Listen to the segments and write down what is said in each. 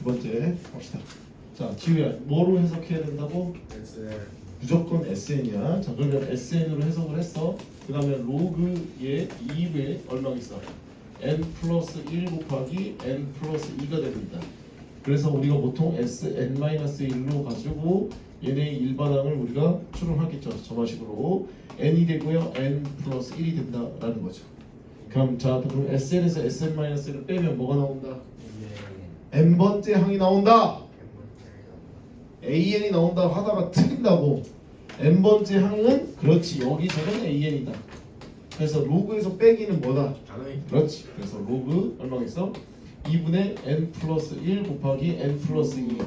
두 번째 갑시다. 자, 지우야, 뭐로 해석해야 된다고? 무조건 SN이야. 자, 그러면 SN으로 해석을 했어. 그 다음에 로그의 2배 얼마가 있어? n 플러스 1 곱하기 n 플러스 2가 됩니다. 그래서 우리가 보통 SN-1로 가지고 얘네의 일반항을 우리가 추론하겠죠. 저마식으로 n이 되고요. n 플러스 1이 된다라는 거죠. 그럼 자, 그럼 SN에서 SN-1을 빼면 뭐가 나온다? n번째 항이 나온다. AN이 나온다 하다가 틀린다고. n번째 항은 그렇지, 여기서는 AN이다. 그래서 로그에서 빼기는 뭐다? 그렇지. 그래서 로그 얼마가 있어? 2분의 n 플러스 1 곱하기 n 플러스 2.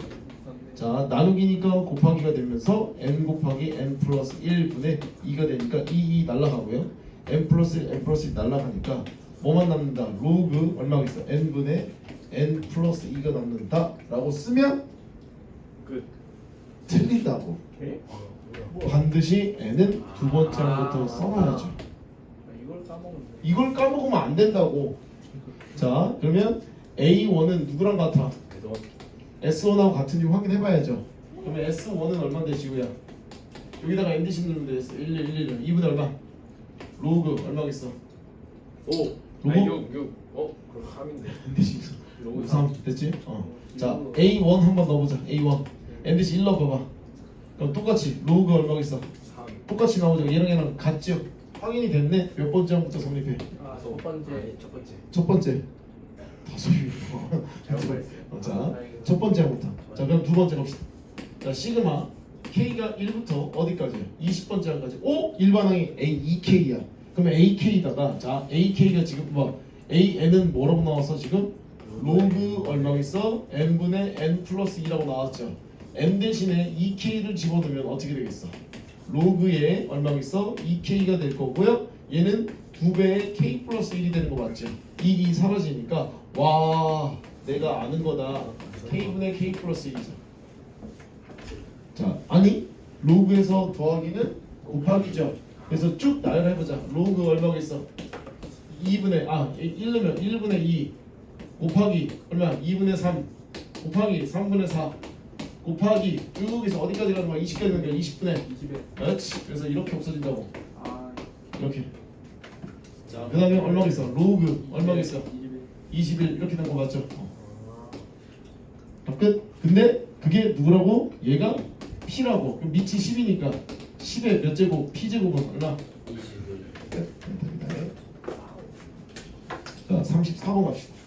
자, 나누기니까 곱하기가 되면서 n 곱하기 n 플러스 1분의 2가 되니까 2 날라가고요. n 플러스 1 날라가니까 뭐만 남는다? 로그 얼마가 있어? n분의 n 플러스 2가 남는다 라고 쓰면 끝. 틀린다고. 반드시 n은 두 번째 항부터 써놔야죠. 이걸 까먹으면 안 된다고. 자, 그러면 A1은 누구랑 같아? S1하고 같은지 확인해봐야죠. 그러면 S1은 얼마인데 지우야? 여기다가 n 대신 누르면 돼. 1111 2분의 얼마? 로그 얼마가 있어? 5. 로그? 6. 그럼 3인데. n 대신 로그 3 됐지? 자, A1 한번 넣어보자. A1 n 대신 1 넣어봐봐. 그럼 똑같이 로그 얼마가 있어? 3. 똑같이 나오죠. 얘랑 같죠? 확인이 됐네. 몇 번째 항부터 성립해? 첫 번째. 첫 번째. 다섯이. 잘못 말했어요. 자, 첫 번째 항부터. 자, 그럼 두 번째 갑시다. 자, 시그마 K가 1부터 어디까지? 20번째 항까지. 오! 일반항이 A2K야. 그러면 AK다가 자, AK가 지금 뭐 AN은 뭐라고 나왔어 지금? 로그 얼마가 있어? n분의 n 플러스 2라고 나왔죠. n 대신에 2K를 집어넣으면 어떻게 되겠어? 로그에 얼마가 있어? 2K가 될 거고요. 얘는 2배의 K 플러스 1이 되는 거 맞죠? 이 사라지니까 와, 내가 아는 거다. K분의 K 플러스 1이죠. 자, 아니 로그에서 더하기는 곱하기죠. 그래서 쭉 나열해보자. 로그 얼마가 있어? 1 넣으면 1분의 2 곱하기 얼마? 2분의 3 곱하기 3분의 4 곱하기 여기서 어디까지 가는 거야? 20까지 가는 거야? 20분의 20에. 그래서 이렇게 없어진다고. 이렇게. 자, 그 다음에 얼마가 있어? 로그 얼마가 있어? 21 이렇게 된 거 맞죠? 끝. 근데 그게 누구라고? 얘가 P라고. 그럼 밑이 10이니까 10의 몇 제곱? P제곱은 얼마? 21. 끝. 자, 34번 갑시다.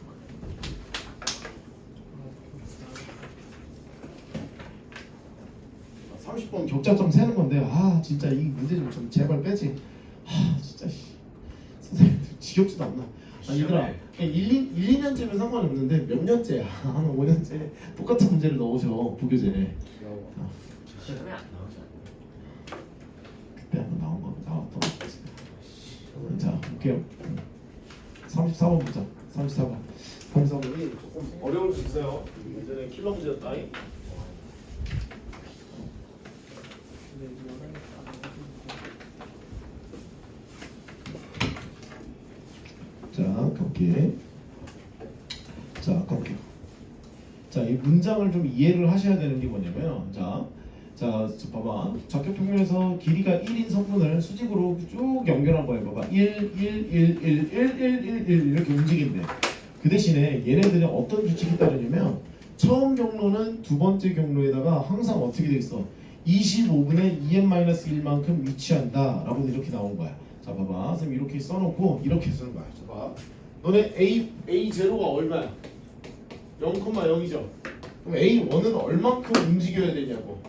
30번 격자점 세는 건데 진짜 이 문제 좀 제발 빼지. 진짜 선생님 지겹지도 않나. 얘들아 1, 2년째면 상관이 없는데 몇 년째야? 한 5년째 똑같은 문제를 넣으셔 부교재. 시험에 안 나오지 않나? 그때 한번 나온 거 나왔던 거. 자, 볼게요. 34번 보자. 34번. 34번이 조금 어려울 수 있어요. 예전에 킬러 문제였다. 자, 갈게. 자, 갈게요. 자, 이 문장을 좀 이해를 하셔야 되는 게 뭐냐면, 자, 봐봐. 좌표평면에서 길이가 1인 성분을 수직으로 쭉 연결한 거예요. 봐봐. 1, 1, 1, 1, 1, 1, 1 이렇게 움직인대. 그 대신에 얘네들은 어떤 규칙이 따르냐면, 처음 경로는 두 번째 경로에다가 항상 어떻게 돼 있어? 25분의 2n-1만큼 위치한다 라고 이렇게 나온 거야. 자, 봐봐. 선생님 이렇게 써놓고 이렇게 쓰는 거야. 자, 봐. 너네 A0가 얼마야? 0,0이죠. 그럼 A1은 얼만큼 움직여야 되냐고.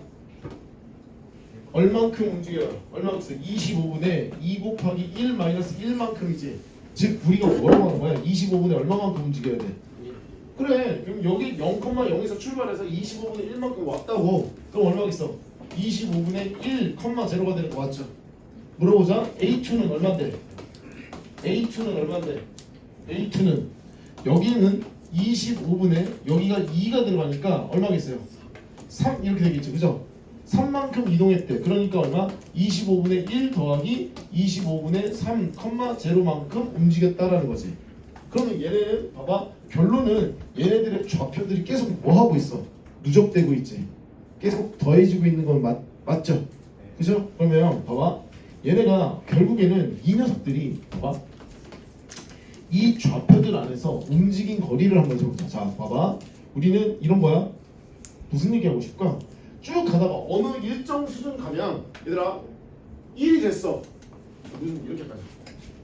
얼만큼 움직여요? 얼만큼 있어? 25분의 2 곱하기 1 마이너스 1만큼이지. 즉 우리가 뭐라고 하는 거야? 25분의 얼마만큼 움직여야 돼? 그래. 그럼 여기 0,0에서 출발해서 25분의 1만큼 왔다고. 그럼 얼마가 있어? 25분의 1,0가 되는 거 맞죠? 물어보자. A2는 얼마인데? A2는 얼마인데? A2는 여기는 25분의 여기가 2가 들어가니까 얼마겠어요? 3 이렇게 되겠죠. 그죠? 3만큼 이동했대. 그러니까 얼마? 25분의 1 더하기 25분의 3, 0만큼 움직였다라는 거지. 그러면 얘네는 봐봐 결론은 얘네들의 좌표들이 계속 뭐 하고 있어? 누적되고 있지. 계속 더해지고 있는 건 맞죠? 그죠? 그러면 봐봐 얘네가 결국에는 이 녀석들이 봐봐 이 좌표들 안에서 움직인 거리를 한번 세볼까. 자 봐봐 우리는 이런 거야. 무슨 얘기하고 싶을까? 쭉 가다가 어느 일정 수준 가면 얘들아 1이 됐어. 무슨 이렇게 가자.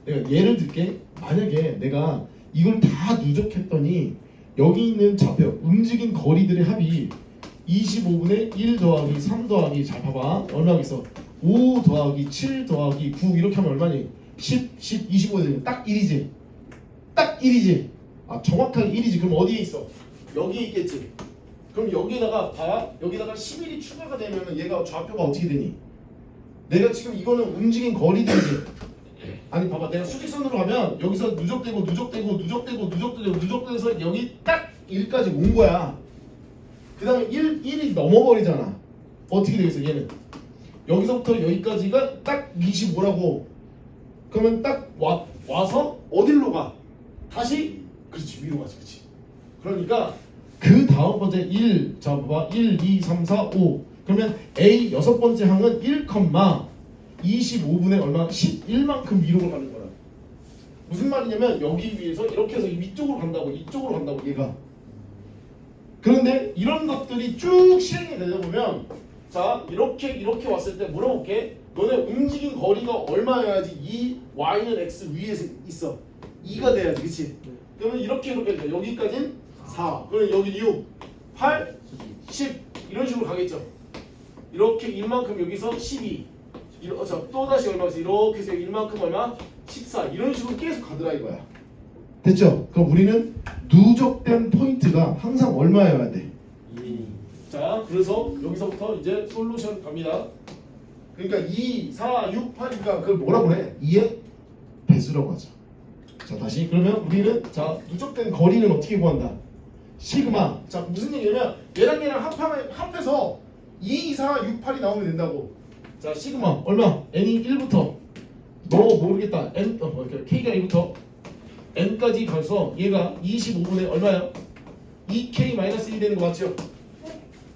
내가 예를 들게. 만약에 내가 이걸 다 누적했더니 여기 있는 좌표 움직인 거리들의 합이 25분의 1 더하기 3 더하기 잘 봐봐 얼마겠어? 5 더하기 7 더하기 9 이렇게 하면 얼마니? 10, 25 되면 딱 1이지. 딱 1이지. 아 정확하게 1이지. 그럼 어디에 있어? 여기에 있겠지. 그럼 여기다가 봐봐 여기다가 11이 추가가 되면 얘가 좌표가 어떻게 되니? 내가 지금 이거는 움직인 거리들이지. 아니 봐봐 내가 수직선으로 가면 여기서 누적되고 누적돼서 여기 딱 1까지 온 거야. 그 다음에 1이 넘어버리잖아. 어떻게 되겠어 얘는? 여기서부터 여기까지가 딱 25라고. 그러면 딱 와서 어디로 가? 다시 그렇지 위로 가지. 그렇지. 그러니까 그 다음 번째 1 자 봐봐 1, 2, 3, 4, 5 그러면 A 여섯 번째 항은 1, 25분의 얼마? 11만큼 위로 가는 거야. 무슨 말이냐면 여기 위에서 이렇게 해서 위쪽으로 간다고 이쪽으로 간다고 얘가. 그런데 이런 것들이 쭉 실행이 되다 보면 자 이렇게 왔을 때 물어볼게. 너네 움직인 거리가 얼마여야지 이 y는 x 위에 있어. 2가 돼야지 그치? 그러면 이렇게 해서 여기까지는 4 그럼 여기 6 8 10 이런 식으로 가겠죠. 이렇게 1만큼 여기서 12 또 다시 얼마겠어? 이렇게 해서 1만큼 얼마? 14 이런 식으로 계속 가더라 이거야. 됐죠? 그럼 우리는 누적된 포인트가 항상 얼마여야 돼? 2. 자 그래서 여기서부터 이제 솔루션 갑니다. 그러니까 2, 4, 6, 8이니까 그걸 뭐라고 해? 2의 배수라고 하자. 자 다시 그러면 우리는 자 누적된 거리는 어떻게 구한다? 시그마. 자 무슨 얘기냐면 얘랑 합해서 2, 4, 6, 8이 나오면 된다고. 자 시그마 얼마? n이 1부터 너 모르겠다. n k가 1부터 n까지 가서 얘가 25분의 얼마야? 2k-1이 되는 거 맞죠?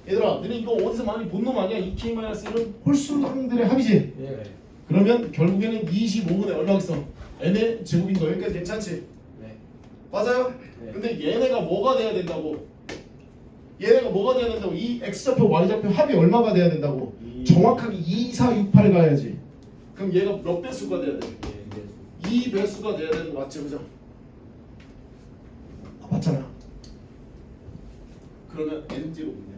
얘들아 너네 이거 어디서 많이 본 놈 아니야? 2k-1은 홀수항들의 합이지? 네. 그러면 결국에는 25분의 얼마겠어? n의 제곱인 거 여기까지 괜찮지? 네. 맞아요? 네. 근데 얘네가 뭐가 돼야 된다고? 얘네가 뭐가 돼야 된다고? 이 x좌표 y좌표 합이 얼마가 돼야 된다고? 정확하게 2, 4, 6, 8 가야지. 그럼 얘가 몇 배수가 돼야 돼? 2배수가 돼야 되는 거 맞죠? 그죠? 아, 맞잖아. 그러면 n제곱이네.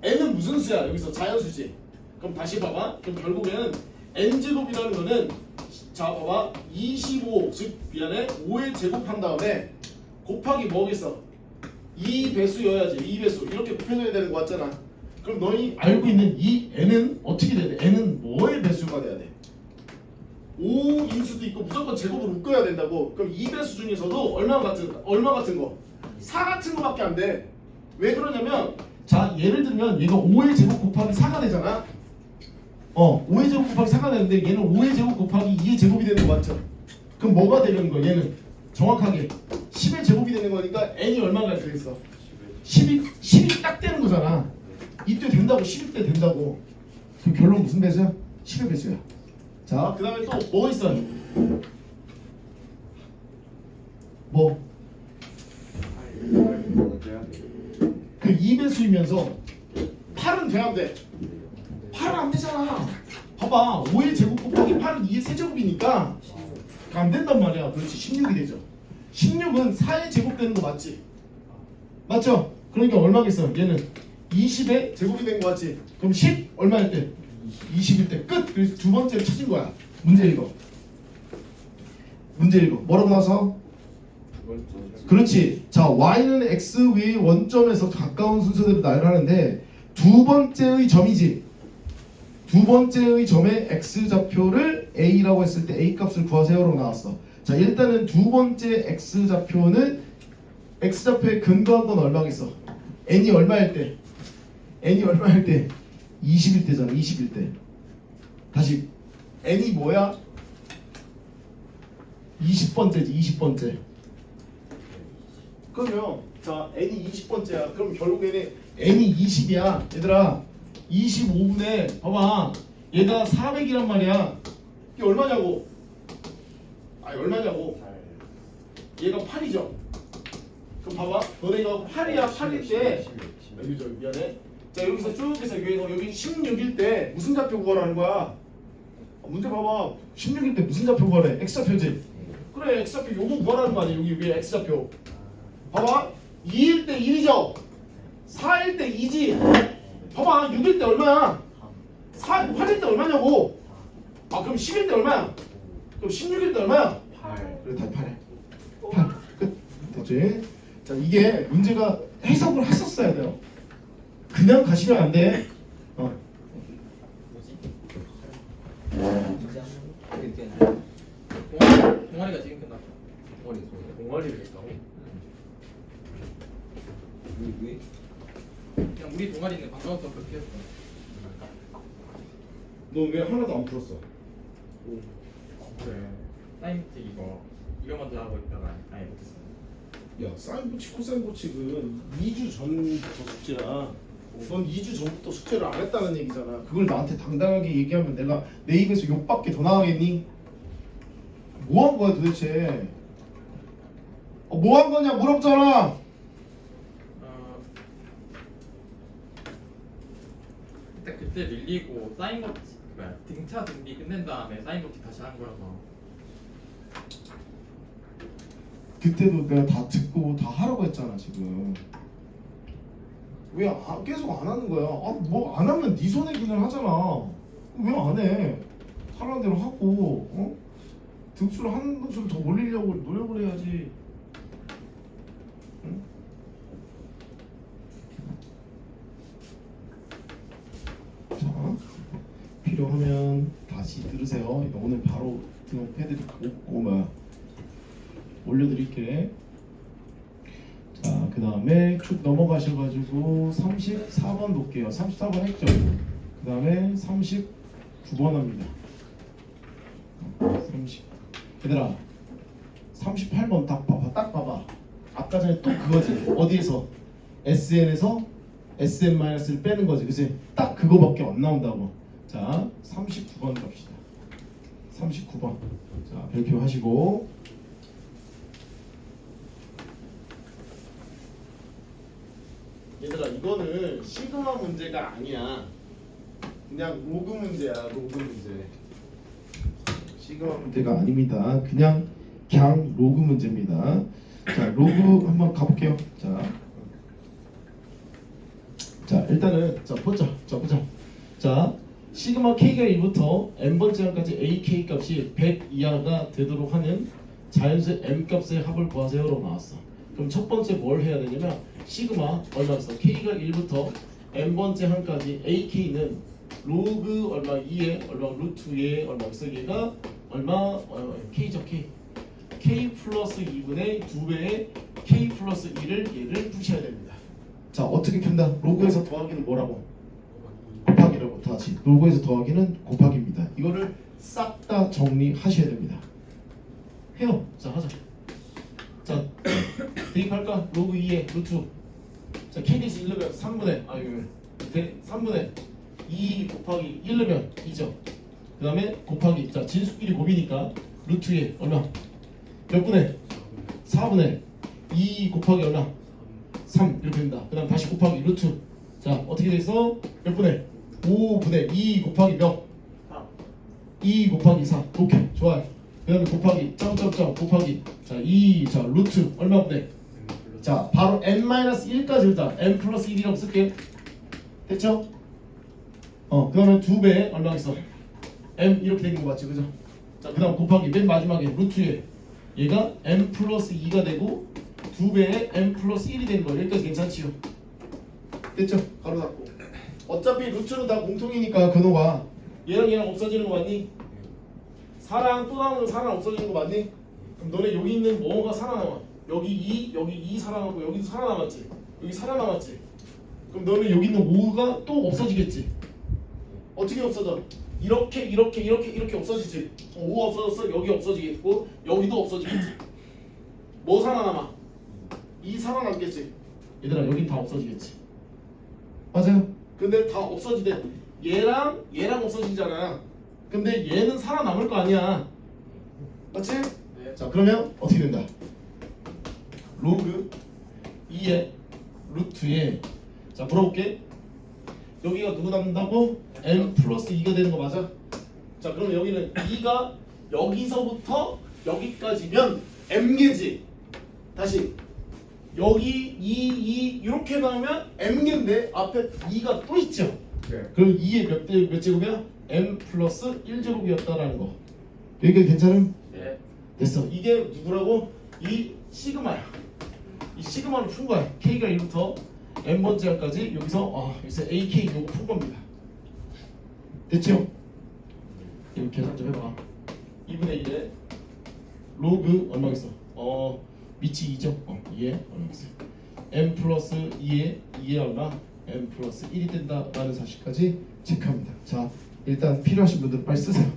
n은 무슨 수야? 여기서 자연수지. 그럼 다시 봐봐. 그럼 결국에는 n제곱이라는 거는 자 봐봐 25 즉 미안해 5의 제곱한 다음에 곱하기 뭐겠어? 2배수여야지. 2배수 이렇게 곱해줘야 되는 거 같잖아. 그럼 너희 알고 있는 이 n은 어떻게 돼야 돼? n은 뭐의 배수가 돼야 돼? 5일 수도 있고 무조건 제곱으로 묶어야 된다고. 그럼 2배수 중에서도 얼마 같은 거? 4 같은 거밖에 안 돼. 왜 그러냐면 자 예를 들면 얘가 5의 제곱 곱하기 4가 되잖아. 5의 제곱 곱하기 4가 되는데 얘는 5의 제곱 곱하기 2의 제곱이 되는 거 맞죠? 그럼 뭐가 되는 거야? 얘는 정확하게 10의 제곱이 되는 거니까 n이 얼마가 되겠어? 10이 딱 되는 거잖아. 이때 된다고 11대 된다고. 그럼 결론 무슨 배수야? 10의 배수야. 자 그 다음에 또 뭐 있어요? 뭐? 그 2배수이면서 8은 돼야 돼. 8은 안 되잖아. 봐봐 5의 제곱 곱하기 8은 2의 세제곱이니까 안 된단 말이야. 그렇지 16이 되죠. 16은 4의 제곱 되는 거 맞지? 맞죠? 그러니까 얼마겠어? 얘는 20의 제곱이 된 거 맞지? 그럼 10 얼마일 때? 20일 때 끝! 그래서 두 번째로 찾은 거야. 문제 읽어. 문제 읽어. 뭐라고 나서? 그렇지. 자 y는 x 위 원점에서 가까운 순서대로 나열하는데 두 번째의 점이지. 두 번째의 점의 x좌표를 a라고 했을 때 a 값을 구하세요라고 나왔어. 자 일단은 두 번째 x좌표는 x좌표에 근거한 건 얼마겠어? n이 얼마일 때? n이 얼마일 때? 20일 때잖아. 20일 때. 다시 n이 뭐야? 20번째지 20번째. 그러면 자 n이 20번째야. 그럼 결국에는 n이 20이야. 얘들아 25분의 봐봐 얘가 400이란 말이야. 이게 얼마냐고. 아니 얼마냐고. 얘가 8이죠. 그럼 봐봐 너네가 8이야 8일 때 여기 저 미안해. 자 여기서 쭉 해서 여기 16일 때 무슨 좌표 구하라는 거야. 문제 봐봐 16일 때 무슨 좌표 구하래. x좌표지. 그래 x좌표 요거 구하라는 거 아니야. 여기 위에 x좌표. 봐봐 2일 때 1이죠. 4일 때 2지. 봐봐 6일 때 얼마야. 8일 때 얼마냐고. 아 그럼 10일 때 얼마야. 그럼 16일 때 얼마야. 8. 그래 다 8해. 8 끝. 됐지? 자 이게 문제가 해석을 했었어야 돼요. 그냥 가시면 안 돼. 뭐지? 동아리가 지금 끝났어. 동아리를 했다고? 왜? 그냥 우리 동아리는 반가워서 그렇게 했어. 너 왜 하나도 안 풀었어? 그래. 사인책 이거 먼저 하고 있다가 아예 못했어. 야 사인 고치 코사인 고치는 2주 전부터 숙제야. 넌 2주 전부터 숙제를 안 했다는 얘기잖아. 그걸 나한테 당당하게 얘기하면 내가 내 입에서 욕밖에 더 나가겠니? 뭐 한 거야 도대체? 뭐 한 거냐 물었잖아. 일단 그때 밀리고 사인 거치 뭐야 등차 등비 끝낸 다음에 사인 거치 다시 한 거라서. 그때도 내가 다 듣고 다 하라고 했잖아 지금. 왜 계속 안 하는 거야? 뭐 안 하면 네 손에 기는 하잖아. 왜 안 해? 하라는 대로 하고 등수를 한 등수를 더 올리려고 노력을 해야지. 응? 자 필요하면 다시 들으세요. 오늘 바로 등록해드리고 올려드릴게. 자, 그 다음에 쭉 넘어가셔가지고 34번 볼게요. 34번 했죠? 그 다음에 39번 합니다. 30. 얘들아 38번 딱 봐봐. 아까 전에 또 그거지. 어디에서? SN에서 SM-를 빼는 거지. 그치? 딱 그거밖에 안 나온다고. 자 39번 갑시다. 39번. 자 별표 하시고 얘들아 이거는 시그마 문제가 아니야. 그냥 로그 문제야. 로그 문제. 시그마 문제가 아닙니다. 그냥 로그 문제입니다. 자 로그 한번 가볼게요. 자 일단은 보자. 자 시그마 k가 1부터 n번째 항까지 ak 값이 100 이하가 되도록 하는 자연수 m 값의 합을 구하세요로 나왔어. 그럼 첫 번째 뭘 해야 되냐면 시그마 얼마였어? k가 1부터 n번째 항까지 ak는 로그 얼마 2에 얼마 루트 2에 얼마 있어? 얘가 얼마? k죠 k 플러스 2분의 2배의 k 플러스 1을 얘를 푸셔야 됩니다. 자 어떻게 푼다? 로그에서 더하기는 뭐라고? 곱하기라고. 다시 로그에서 더하기는 곱하기입니다. 이거를 싹 다 정리하셔야 됩니다. 해요. 자 하자. 자 대입할까? 로그 2에 루트. 자 k대신 1넣으면 3분의 2 곱하기 1 넣으면 2죠. 그 다음에 곱하기. 자 진수끼리 곱이니까 루트 2에 얼마? 몇 분의? 4분의 2 곱하기 얼마? 3 이렇게 된다. 그 다음 다시 곱하기 루트. 자 어떻게 돼있어? 몇 분의? 5분의 2 곱하기 몇? 2 곱하기 4. 오케이 좋아요. 그 다음에 곱하기 점점점 곱하기. 자 2. 자 루트 얼마 분의? 자 바로 n-1까지 일단 n 플러스 1이라고 쓸게. 됐죠? 그러면 2배 얼마 있어? m 이렇게 된 거 맞지 그죠? 자 그 다음 곱하기 맨 마지막에 루트에 얘가 m 플러스 2가 되고 2배에 m 플러스 1이 되는 거. 여기까지 괜찮지요? 됐죠? 가로 닫고. 어차피 루트는 다 공통이니까 근호가 얘랑 없어지는 거 맞니? 4랑 또 나오는 4랑 없어지는 거 맞니? 그럼 너네 여기 있는 뭐가 살아남아? 여기 2, 여기 2 살아남고 여기도 살아남았지? 여기 살아남았지? 그럼 너네 여기 있는 5가 또 없어지겠지? 어떻게 없어져? 이렇게 없어지지. 5 없어졌어. 여기 없어지겠고 여기도 없어지겠지. 뭐 살아남아? 2 살아남겠지. 얘들아 여기 다 없어지겠지. 맞아요. 근데 다 없어지대. 얘랑 없어지잖아. 근데 얘는 살아남을 거 아니야. 맞지? 네. 자 그러면 어떻게 된다? 로그 2의 루트에 자 물어볼게. 여기가 누구 남는다고? m 플러스 2가 되는 거 맞아? 자 그럼 여기는 2가 여기서부터 여기까지면 m개지. 다시 여기 2 이렇게 나오면 m개인데 앞에 2가 또 있죠. 네. 그럼 2의 몇 제곱이야? m 플러스 1제곱이었다라는 거. 여기까지 괜찮음? 네. 됐어. 이게 누구라고? 이 시그마야. 이 시그마를 푼 거야. k가 1부터 n번째 항까지 여기서 ak 요거 푼 겁니다. 됐죠? 이거 계산 좀 해봐. 2분의 1에 로그 얼마겠어? 밑이 2죠? 2에 얼마겠어? m 플러스 2에 얼마? m 플러스 1이 된다라는 사실까지 체크합니다. 자 일단 필요하신 분들은 빨리 쓰세요.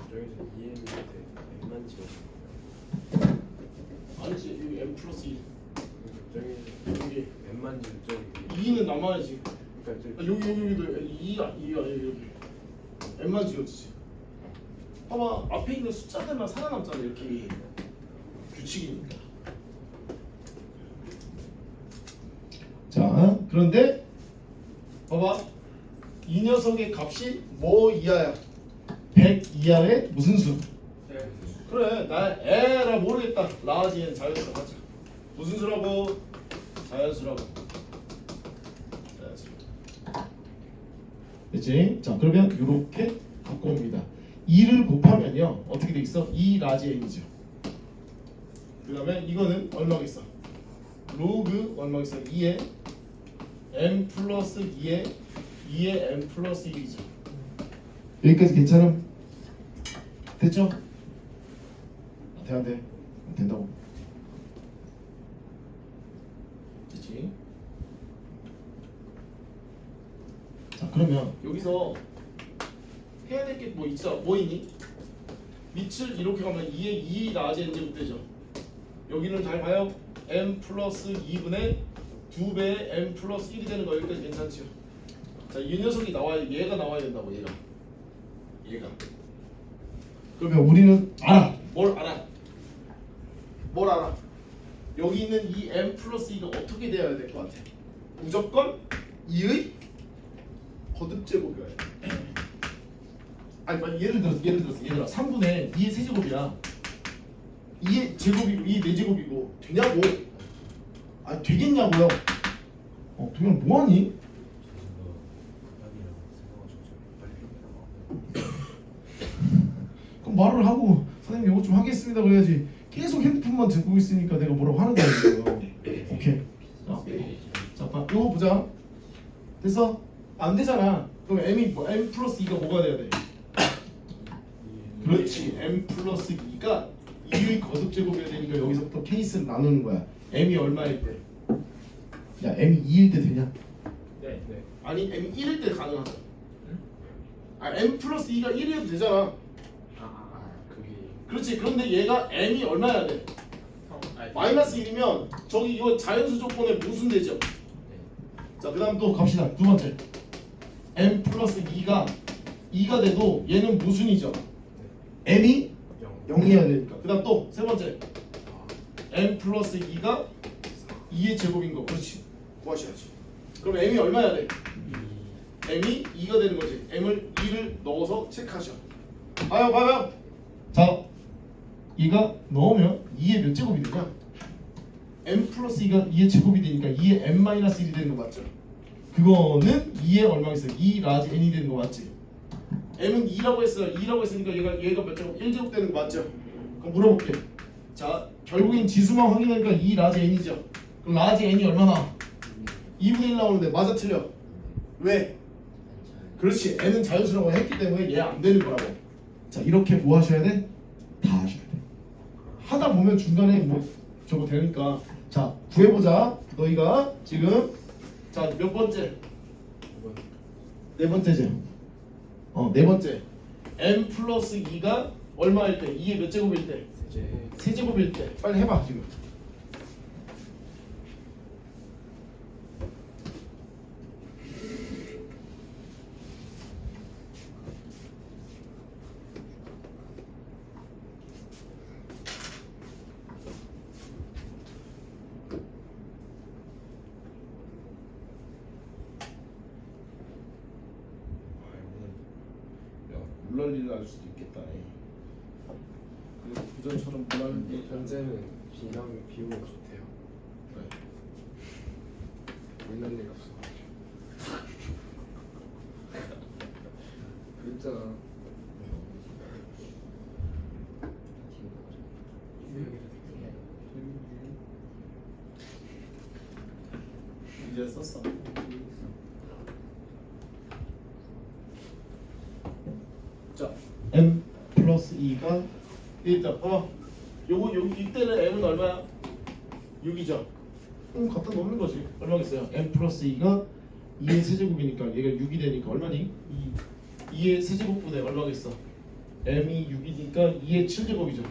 저기서 EM 밑에 M만 지워. 아니지 여기 m 플러스 1 여기 M만 지워 저기. 2는 남아야지. 그러니까 아, 여기도 2가 여기 m만 지워지지. 봐봐 앞에 있는 숫자들만 살아남잖아. 이렇게 규칙이니까. 자 그런데 봐봐 이 녀석의 값이 뭐 이하야? 100 이하의 무슨 수? 네. 그래 나 에라 모르겠다. 라지는 자연수라고 하자. 무슨 수라고? 자연수라고. 자연수. 됐지? 자 그러면 이렇게 갖고 옵니다. 2를 곱하면요 어떻게 돼 있어? 2 라지 n이죠. 그 다음에 이거는 얼마겠어? 로그 얼마겠어? 2에 m 플러스 2에 m 플러스 1이죠. 여기까지 괜찮음? 됐죠? 안 돼. 안 된다고. 됐지? 자 그러면 여기서 해야 될 게 뭐 있어? 뭐 있니? 밑을 이렇게 가면 2에 2 라지 n제곱 되죠. 여기는 잘 봐요. m 플러스 2분의 2배의 m 플러스 1이 되는 거 여기까지 괜찮죠? 자, 이 녀석이 나와야 얘가 나와야 된다고 얘가. 그러면 우리는 알아. 뭘 알아? 뭘 알아? 여기 있는 이 m 플러스 2가 어떻게 되어야 될 것 같아? 무조건 2의 거듭제곱이어야 돼. 아니 예를 들어서 얘들아 3분의 2의 세제곱이야. 2의 제곱이고 2의 4제곱이고 되냐고? 아 되겠냐고요? 동현 뭐하니? 그럼 말을 하고 선생님 이거 좀 하겠습니다 그래야지. 계속 핸드폰만 듣고 있으니까 내가 뭐라고 하는 거예요. 오케이. 자, 이거 보자. 됐어? 안 되잖아. 그럼 m 플러스 2가 뭐가 돼야 돼? 그렇지. m 플러스 2가 2의 거듭제곱이어야 되니까 여기서부터 케이스를 나누는 거야. m이 얼마일 때? 야 m이 2일 때 되냐? 네. 네. 아니 m이 1일 때 가능하다. m 플러스 2가 1이어도 되잖아. 그게. 그렇지. 그런데 얘가 m이 얼마야 돼? 아니, 마이너스 1이면 저기 이거 자연수 조건에 무슨 되죠? 네. 자 그 다음 또 갑시다. 두 번째 m 플러스 2가 돼도 얘는 무슨이죠? m이 0이어야 되니까. 그 다음 또 세 번째 m 플러스 2가 2의 제곱인 거. 그렇지. 구하셔야지. 그럼 m이 얼마야 돼? m이 2가 되는 거지. m을 2를 넣어서 체크하셔. 봐요. 자 2가 넣으면 2의 몇 제곱이 되냐? m 플러스 2가 2의 제곱이 되니까 2의 m 마이너스 1이 되는 거 맞죠? 그거는 2의 얼마가 있어요? 2 라지 n이 되는 거 맞지? m은 2라고 했어요. 2라고 했으니까 얘가 몇 제곱? 1제곱 되는 거 맞죠? 그럼 물어볼게. 자 결국엔 지수만 확인하니까 2 라지 n이죠. 그럼 라지 n이 얼마나? 2분의 1 나오는데 맞아 틀려? 왜? 그렇지. n은 자연수라고 했기 때문에 얘 안 되는 거라고. 자 이렇게 뭐 하셔야 돼? 다 하셔야 돼. 하다 보면 중간에 뭐 저거 되니까. 자 구해보자. 너희가 지금 자 몇 번째? 네 번째죠. 네 번째. m 플러스 2가 얼마일 때? 2의 몇 제곱일 때? 이제 세제곱일 때. 빨리 해봐 지금. 물난리를 날 수도 있겠다. 그래서 부전처럼 물난리 현재는 비용이 좋대요. 그래. 물날 일 없어. 그랬잖아. 이제 썼어. 자, m 플러스 2가 일단 요거 여기 이때는 m은 얼마야? 6이죠. 갖다 놓는 거지. 얼마겠어요? m 플러스 2가 2의 세제곱이니까 얘가 6이 되니까 얼마니? 2의 세제곱분의 얼마겠어? m이 6이니까 2의 7제곱이죠.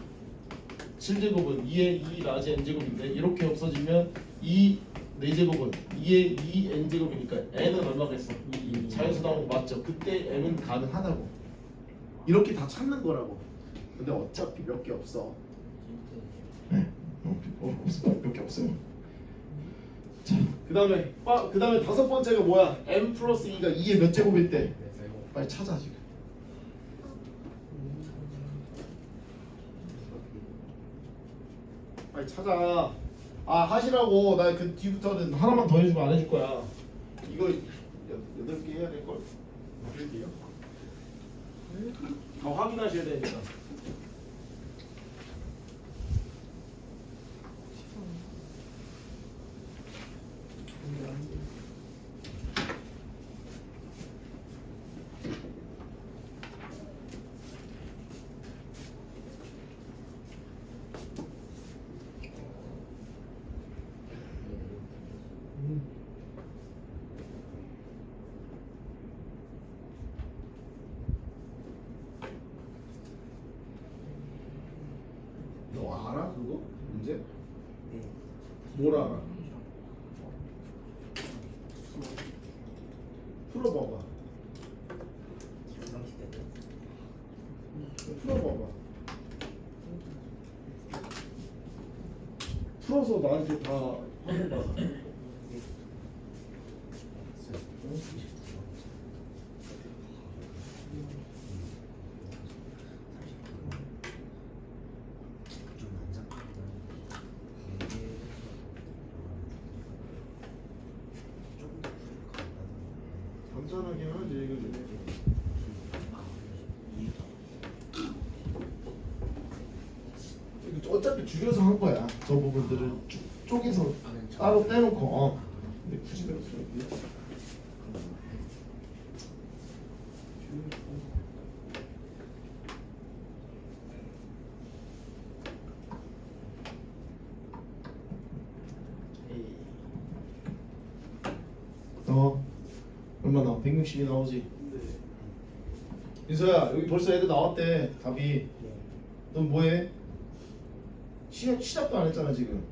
7제곱은 2의 2 라지 n제곱인데 이렇게 없어지면 2 4제곱은 2의 2 n제곱이니까 n은 얼마겠어? 자연수 나온 거 맞죠? 그때 m은 가능하다고. 이렇게 다 찾는 거라고. 근데 어차피 몇 개 없어. 네, 없어. 몇 개 없어요. 자, 그다음에 다섯 번째가 뭐야? m 플러스 2가 2의 몇 제곱일 때? 빨리 찾아 지금. 빨리 찾아. 하시라고. 나 그 뒤부터는 하나만 더 해주고 안 해줄 거야. 이거 8개 해야 될 걸? 8개요? 더 확인하셔야 되니까. 너 알아 그거? 문제? 뭘 알아? 풀어봐봐. 풀어봐봐. 풀어서 나한테 다 확인받아. 간단하긴 하지 그지? 이거 어차피 줄여서 한 거야. 저 부분들을 쪼개서 따로 떼놓고. 근데 굳이 그럴 필요 없네. 얼마 나와? 160이 나오지? 인서야 여기 벌써 애들 나왔대 답이. 넌 뭐해? 시작도 안 했잖아 지금.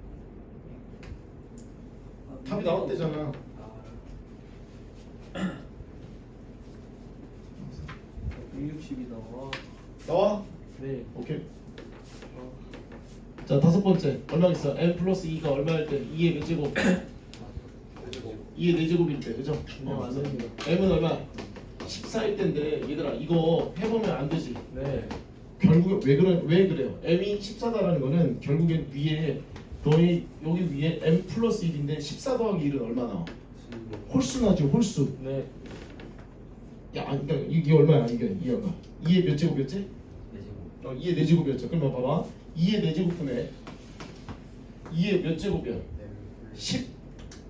답이 나왔대잖아. 160이 나와. 나와? 네. 오케이. 자 다섯 번째 얼마겠어? m 플러스 2가 얼마일 때? 2의 몇 제곱? 2의 4제곱일 때 그죠? 네, 맞습니다. m은 얼마? 14일 때인데 얘들아 이거 해보면 안 되지. 네. 결국에 왜 그래요? m이 14다라는 거는 결국엔 위에 너희 여기 위에 m 플러스 1인데 14 더하기 1은 얼마 나와? 홀수 나죠 홀수. 네. 야 그러니까 이게 얼마야 이게 얼마? 2의 몇 제곱이었지? 2의 4제곱이었죠. 그러면 봐봐 2의 4제곱분에 2의 몇 제곱이야?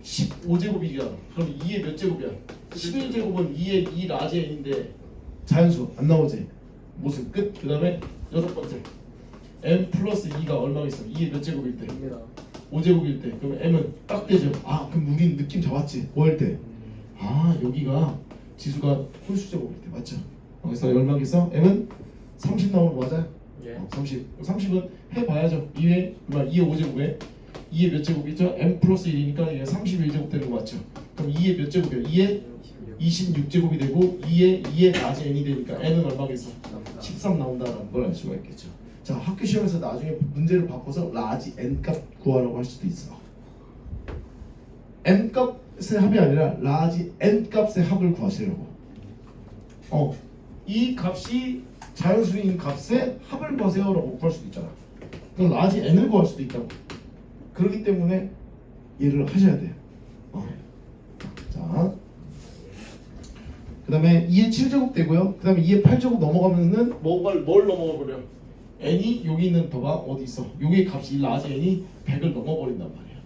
15제곱이잖아. 그럼 2의 몇 제곱이야? 11제곱은 2의 2 라지 n인데 자연수 안 나오지? 무슨 끝? 그 다음에 여섯 번째 m 플러스 2가 얼마겠어? 2의 몇 제곱일 때? 5제곱일 때. 그럼 m은 딱 되죠. 그럼 우린 느낌 잡았지? 뭐 할 때? 여기가 지수가 홀수제곱일 때 맞죠? 그래서 열막에서 m은 30 나오는 거 맞아요? 예. 30. 30은 해봐야죠. 2의 5제곱에 2의 몇 제곱이죠? m 플러스 1이니까 얘 31제곱 되는 거 맞죠? 그럼 2의 몇 제곱이에요? 2의 26제곱이 되고 2의 라지 n이 되니까 n은 얼마겠어? 13 나온다라는 걸 알 수가 있겠죠. 자, 학교 시험에서 나중에 문제를 바꿔서 라지 n 값 구하라고 할 수도 있어. n 값의 합이 아니라 라지 n 값의 합을 구하시려고. 이 값이 자연수인 값의 합을 구하세요라고 구할 수도 있잖아. 그럼 라지 n을 구할 수도 있다고. 그렇기 때문에 얘를 하셔야 돼요. 자, 그 다음에 2의 7제곱 되고요. 그 다음에 2의 8제곱 넘어가면은 뭘 넘어가 버려? n이 여기 있는 봐봐 어디 있어? 여기의 값이 이 라지 n이 100을 넘어버린단 말이야.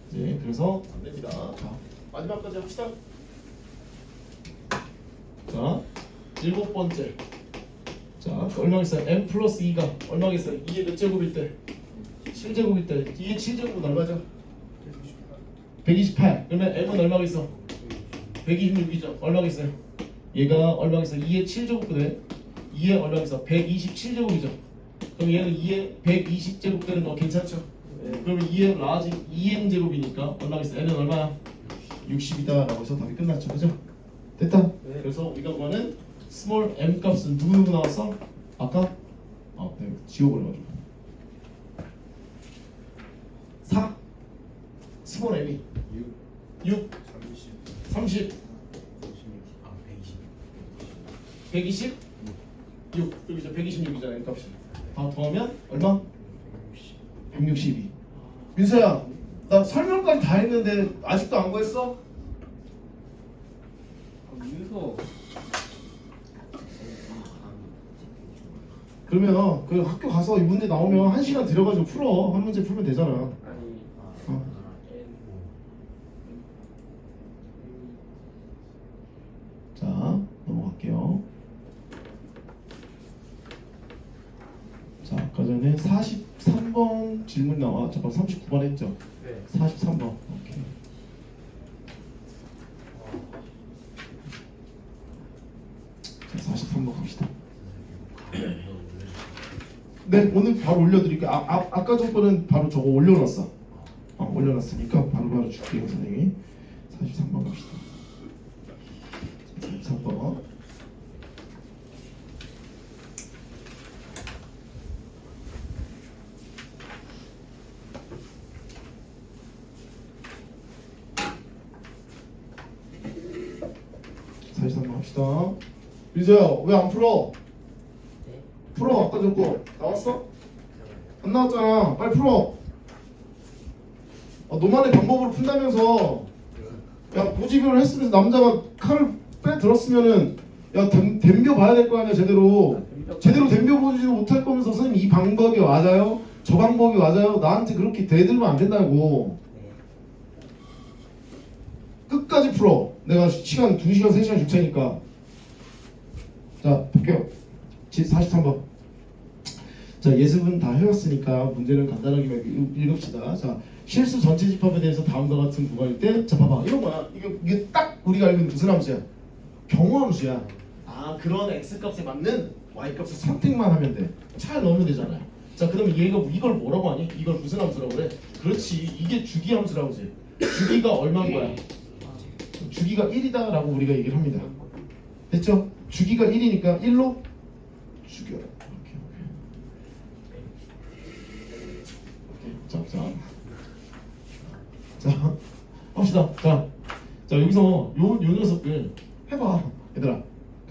이제 그래서 안 됩니다. 자, 마지막까지 합시다. 자, 7번째. 자, 얼마겠어요? m 플러스 2가 얼마겠어요? 2의 몇 제곱일 때? 7제곱일 때 2의 7제곱은 얼마죠? 128. 그러면 m은 얼마겠어? 126이죠. 얼마겠어요? 얘가 얼마겠어요? 2의 7제곱분에 2의 얼마겠어? 127제곱이죠. 그럼 얘는 2의 120제곱 되는 거 괜찮죠? 그러면 2의 라지 2n 제곱이니까 얼마겠어? n은 얼마야? 60이다라고 해서 답이 끝났죠. 그죠? 됐다. 네. 그래서 우리가 구하는 스몰 m 값은 누구 나왔어? 아까? 네, 지워버려가지고 4 스몰 m이 6 30 120 6 여기서 126이잖아요. m 값이 다 더하면 얼마? 162. 민서야, 나 설명까지 다 했는데 아직도 안 구했어? 민서. 그러면 그 학교 가서 이 문제 나오면 1시간 들여가지고 풀어. 한 문제 풀면 되잖아. 아니. 자, 넘어갈게요. 자, 아까 전에 43번 질문 나와. 잠깐 39번 했죠? 네. 43번. 오케이. 자, 43번 갑시다. 네, 오늘 바로 올려드릴게요. 아까 전 거는 바로 저거 올려놨어. 올려놨으니까 바로 줄게요, 선생님이. 43번 갑시다. 43번. 합시다. 민서야, 왜 안 풀어? 풀어. 아까 전거 나왔어? 안 나왔잖아. 빨리 풀어. 너만의 방법으로 푼다면서. 야, 고집을 했으면서 남자가 칼을 빼들었으면은 야, 덤벼 봐야 될 거 아니야. 제대로 덤벼보지도 못할 거면서 선생님 이 방법이 맞아요? 저 방법이 맞아요? 나한테 그렇게 대들면 안 된다고. 끝까지 풀어. 내가 시간 2시간 3시간 줄 테니까. 자, 볼게요. 43번. 자, 예습은 다 해왔으니까 문제는 간단하게 읽읍시다. 자, 실수 전체 집합에 대해서 다음과 같은 구간일 때, 자, 봐봐. 이런 거야. 이게 딱 우리가 알고 있는 무슨 함수야? 경우함수야. 그런 x값에 맞는 y값을 선택만 하면 돼. 잘 넣으면 되잖아요. 자, 그러면 얘가 이걸 뭐라고 하니? 이걸 무슨 함수라고 그래? 그렇지. 이게 주기함수라고 하지. 주기가 얼마인 거야? 주기가 1이다 라고 우리가 얘기를 합니다. 됐죠? 주기가 1이니까 1로 죽여라. 오케이. 자, 합시다. 자, 여기서 요 녀석들 해봐. 얘들아,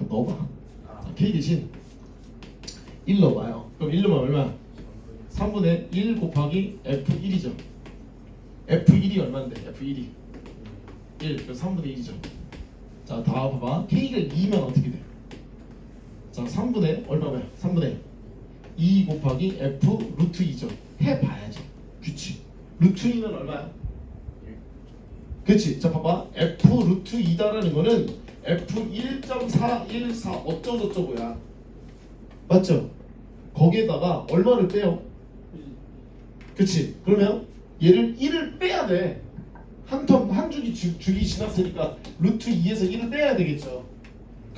넣어봐. 자, K 대신 1 넣어봐요. 그럼 1 넣으면 얼마? 3분의 1 곱하기 F1이죠. F1이 얼마인데? F1이 1, 그래서 3분의 1이죠. 자, 다 봐봐. K가 2면 어떻게 돼? 자, 3분의 얼마야? 3분의 2 곱하기 F 루트 2죠. 해봐야죠. 규칙. 루트 2는 얼마야? 그치? 자, 봐봐. F 루트 2다라는 거는 F 1.414 어쩌고저쩌고야. 맞죠? 거기에다가 얼마를 빼요? 그치? 그러면 얘를 1을 빼야 돼. 한 주기 지났으니까 루트 2에서 1을 빼야 되겠죠.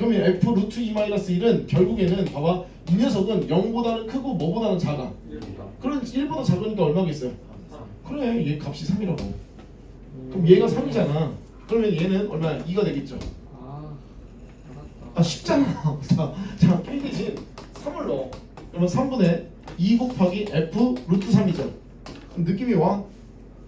그러면 f 루트 2-1은 결국에는 봐봐 이 녀석은 0보다는 크고 뭐보다는 작아. 1보다. 그럼 1보다 작으니까 얼마겠어요? 3. 그래 얘 값이 3이라고. 그럼 얘가 3이잖아. 그러면 얘는 얼마야? 2가 되겠죠. 아, 알았다. 아 쉽잖아. 자 K 대신 3을 넣어. 그러면 3분의 2 곱하기 f 루트 3이죠. 그럼 느낌이 와?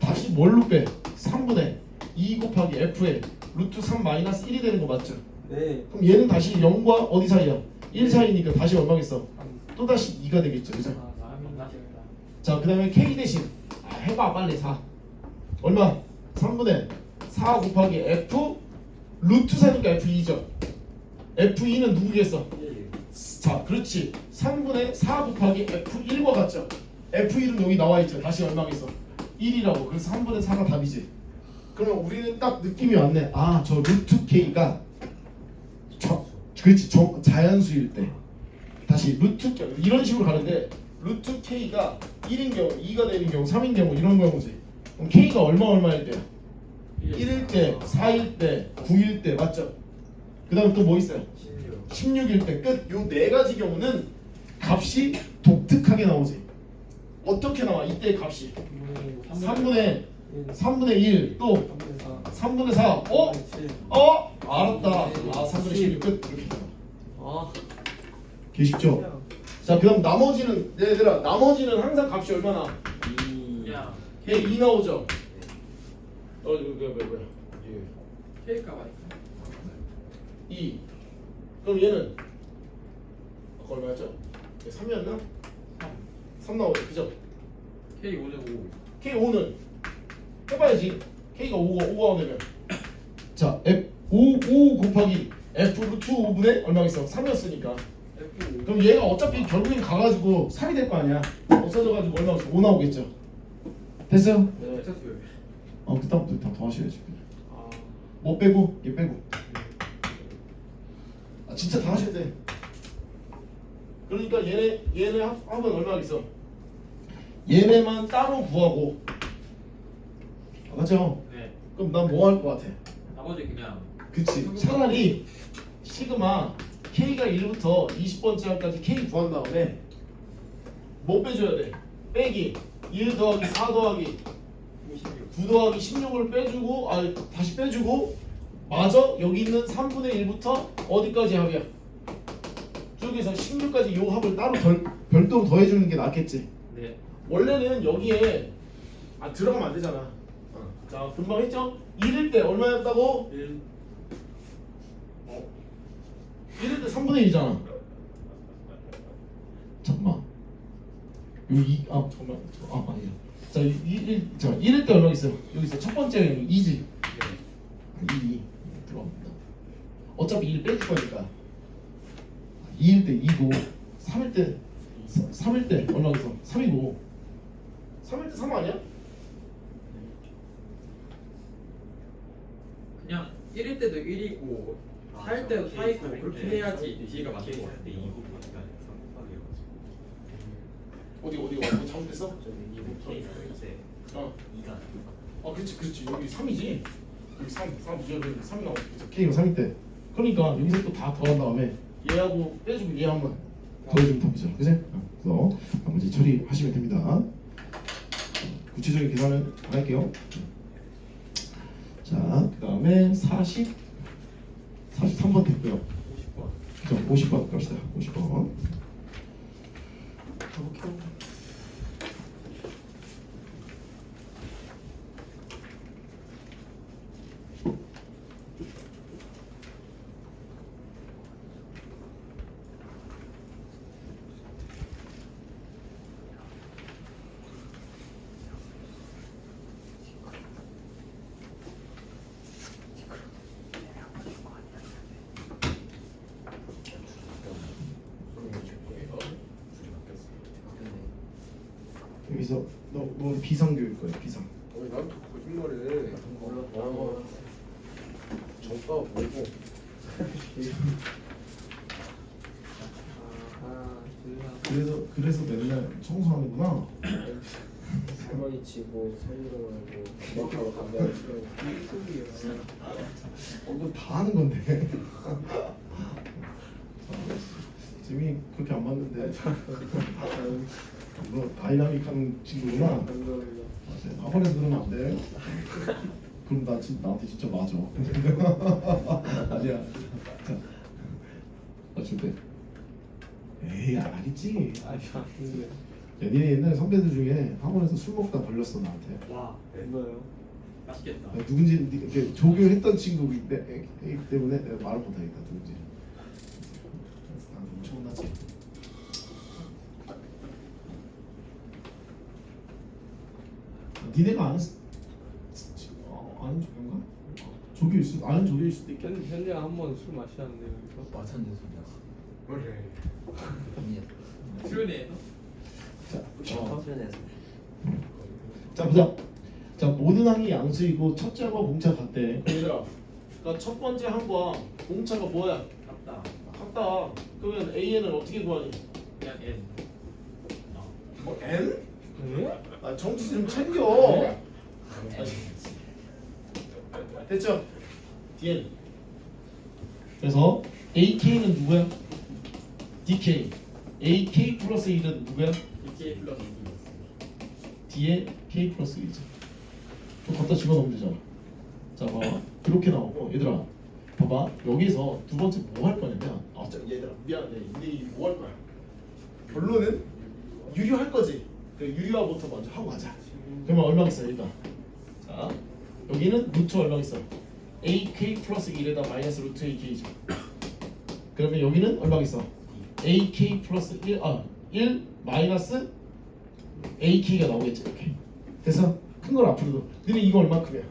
다시 뭘로 빼? 3분의 2 곱하기 f의 루트 3 마이너스 1이 되는 거 맞죠? 네. 그럼 얘는 다시 0과 어디 사이야? 1 사이니까 다시 얼마겠어? 또 다시 2가 되겠죠. 그죠? 아, 남이다. 자, 그 다음에 K 대신 해봐 빨리 4 얼마? 3분의 4 곱하기 F 루트 4니까 F2죠. F2는 누구겠어? 1. 자, 그렇지. 3분의 4 곱하기 F1과 같죠. F1은 여기 나와있죠. 다시 얼마겠어? 1이라고. 그래서 3분의 4가 답이지. 그러면 우리는 딱 느낌이 왔네. 아, 저 루트 K가 그렇지. 자연수일 때 다시 루트 이런 식으로 가는데 루트 K가 1인 경우, 2가 되는 경우, 3인 경우 이런 경우지. 그럼 K가 얼마일 때야? 1일 때, 4일 때, 9일 때 맞죠? 그 다음에 또 뭐 있어요? 16. 16일 때 끝. 요 네 가지 경우는 값이 독특하게 나오지. 어떻게 나와? 이때 값이 3분의 1, 또 3분의 4. 어? 알았다. 아, 3분의 16 끝. 이렇게 나와. 아, 개 쉽죠? 자, 그럼 나머지는 얘들아, 나머지는 항상 값이 얼마나? 2. 야, 얘 2 나오죠? 이거 뭐야? K값 아닐까? 2. 그럼 얘는 아까 얼마였죠? 3이었나? 3 나오죠, 그죠? K 5는 5. K5는 해봐야지. K가 5가 되면 자, F5 곱하기 F 루트 5분의 얼마겠어? 3이었으니까. F5. 그럼 얘가 어차피 결국엔 가가지고 3이 될 거 아니야. 없어져가지고 얼마겠어? 5 나오겠죠. 됐어요? 네. X수열. 그다음부터 다 더하셔야지. 아, 뭐 빼고? 얘 빼고. 아, 진짜 다 하셔야 돼. 그러니까 얘네 합은 얼마겠어? 얘네만 따로 구하고. 아, 맞죠? 네. 그럼 난 뭐 할 것 같아? 나머지 그냥 그치. 차라리 시그마 K가 1부터 20번째 항까지 K 구한 다음에 뭐 빼줘야 돼? 빼기 1 더하기 4 더하기 56. 9 더하기 16을 빼주고 다시 빼주고 마저 여기 있는 3분의 1부터 어디까지 합이야? 쭉에서 16까지 요 합을 따로 별도로 더해주는 게 낫겠지. 네. 원래는 여기에 들어가면 안 되잖아. 자, 금방 했죠? 1일 때 얼마였다고? 1. 1일 때 3분의 1이잖아. 잠깐만. 여기 잠깐만. 아니야. 자, 1일 때 얼마 있어요? 여기 있어. 첫 번째 2지. 네. 2 들어갑니다. 어차피 1 빼줄 거니까. 2일 때 2고 3일 때 얼마 있어? 3이고 3일 때 3 아니야? 그냥 1일 때도 1이고 4일 때도 4이고 그렇게 해야지 D가 맞는 거 같아. 어디 잘못됐어? 그렇지. 여기 3이지. 여기 3 나오고. K가 3일 때. 그러니까 여기서 또 다 더한 다음에 얘하고 빼주고 얘 한번 더해주면 답이죠. 그지? 그래서 나머지 처리하시면 됩니다. 구체적인 계산을 안 할게요. 자, 그 다음에 43번 됐고요. 50번. 그죠? 50번 갑시다. 50번. 여기서 너 비상교일 거야. 비상. 나한테 거짓말해. 정가 뭐고? 그래서 맨날 청소하는구나. 할머니 치고 살리러 가고 밥하고 담배를 피우고 다 하는 건데. 재미 그렇게 안 맞는데. 너 다이나믹한 친구구나. 감사합니다. 맞아요. 학원에서 그러면 안 돼. 그럼 나한테 진짜 맞아. 아니야. 자, 맞출 때. 에이 알겠지. 아니 근데 야, 니네 옛날 선배들 중에 학원에서 술 먹다 걸렸어 나한테. 와 എന്താ요? 맛있겠다. 야, 누군지 이렇게 조교했던 친구이기 때문에 내가 말을 못하겠다 누군지. 난 엄청 혼나지. 니네가 아는 아는 조교인가? 조교일 수 아는 조교일 수도 있겠네. 현재가 한번 술 마시는데 여기서 마찬가지 소리야. 그래. 아니야. 수련회에서 수련회에서. 자 보자. 자 모든 항이 양수이고 첫째 항과 공차 같대. 얘들아, 그러니까 첫 번째 항과 공차가 뭐야? 같다. 같다. 그러면 AN을 어떻게 구하니? 그냥 N. 뭐 N? 응? 아 정치 좀 챙겨. 됐죠? DN. 그래서 AK는 누구야? DK. AK 플러스 1은 누구야? DK 플러스 2. D에 K 플러스 1이지. 또 갖다 집어넣으면 되잖아. 자 봐봐. 그렇게 나오고 얘들아 봐봐. 여기서 두 번째 뭐 할 거냐면 얘들아 미안해. 근데 이 뭐 할 거야? 결론은 유리할 거지. 그 유리화부터 먼저 하고 가자. 그러면 얼마 있어 일단. 자 여기는 루트 얼마 있어? AK 플러스 1에다 마이너스 루트 AK지. 그러면 여기는 얼마 있어? AK 플러스 1 마이너스 AK가 나오겠지 이렇게. 됐어? 큰 걸 앞으로 둬. 너네 이거 얼마큼이야?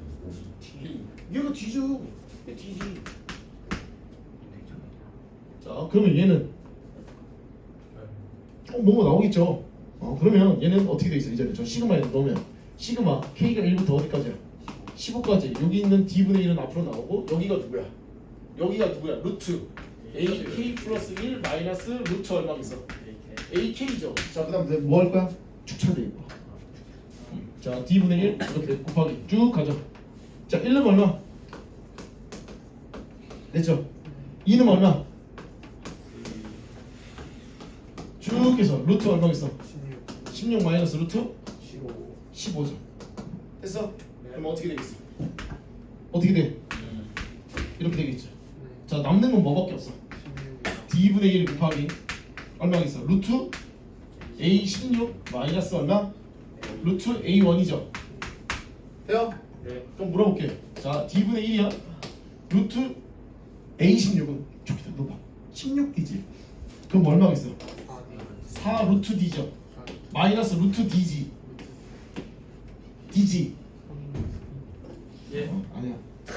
D. 얘가 D죠. 얘 D지. 자 그러면 얘는 뭐가 나오겠죠. 그러면 얘는 어떻게 돼 있어? 이제는 저 시그마에 넣으면 시그마 K가 1부터 어디까지야? 15까지. 여기 있는 D분의 1은 앞으로 나오고 여기가 누구야? 여기가 누구야? 루트 AK 플러스 1 마이너스 루트 얼마 있어? AK죠. 자 그다음 뭐 할 거야? 축차돼 있고. 자 D분의 1 이렇게 곱하기 쭉 가죠. 자 1은 얼마? 됐죠? 2는 얼마? 쭉 해서 루트 얼마 있어? 16 마이너스 루트 15죠. 됐어? 그럼 어떻게 되겠어? 어떻게 돼? 이렇게 되겠죠. 자 남는 건 뭐밖에 없어? D분의 1 곱하기 얼마 있어? 루트 A16 마이너스 얼마? 루트 A1이죠. 돼요? 네. 그럼 물어볼게. 자 D분의 1이야. 루트 A16은 저기다 넣어봐. 16D지. 그럼 얼마가 있어? 4 루트 D죠. 마이너스 루트 D지. D지. 예. 아니야.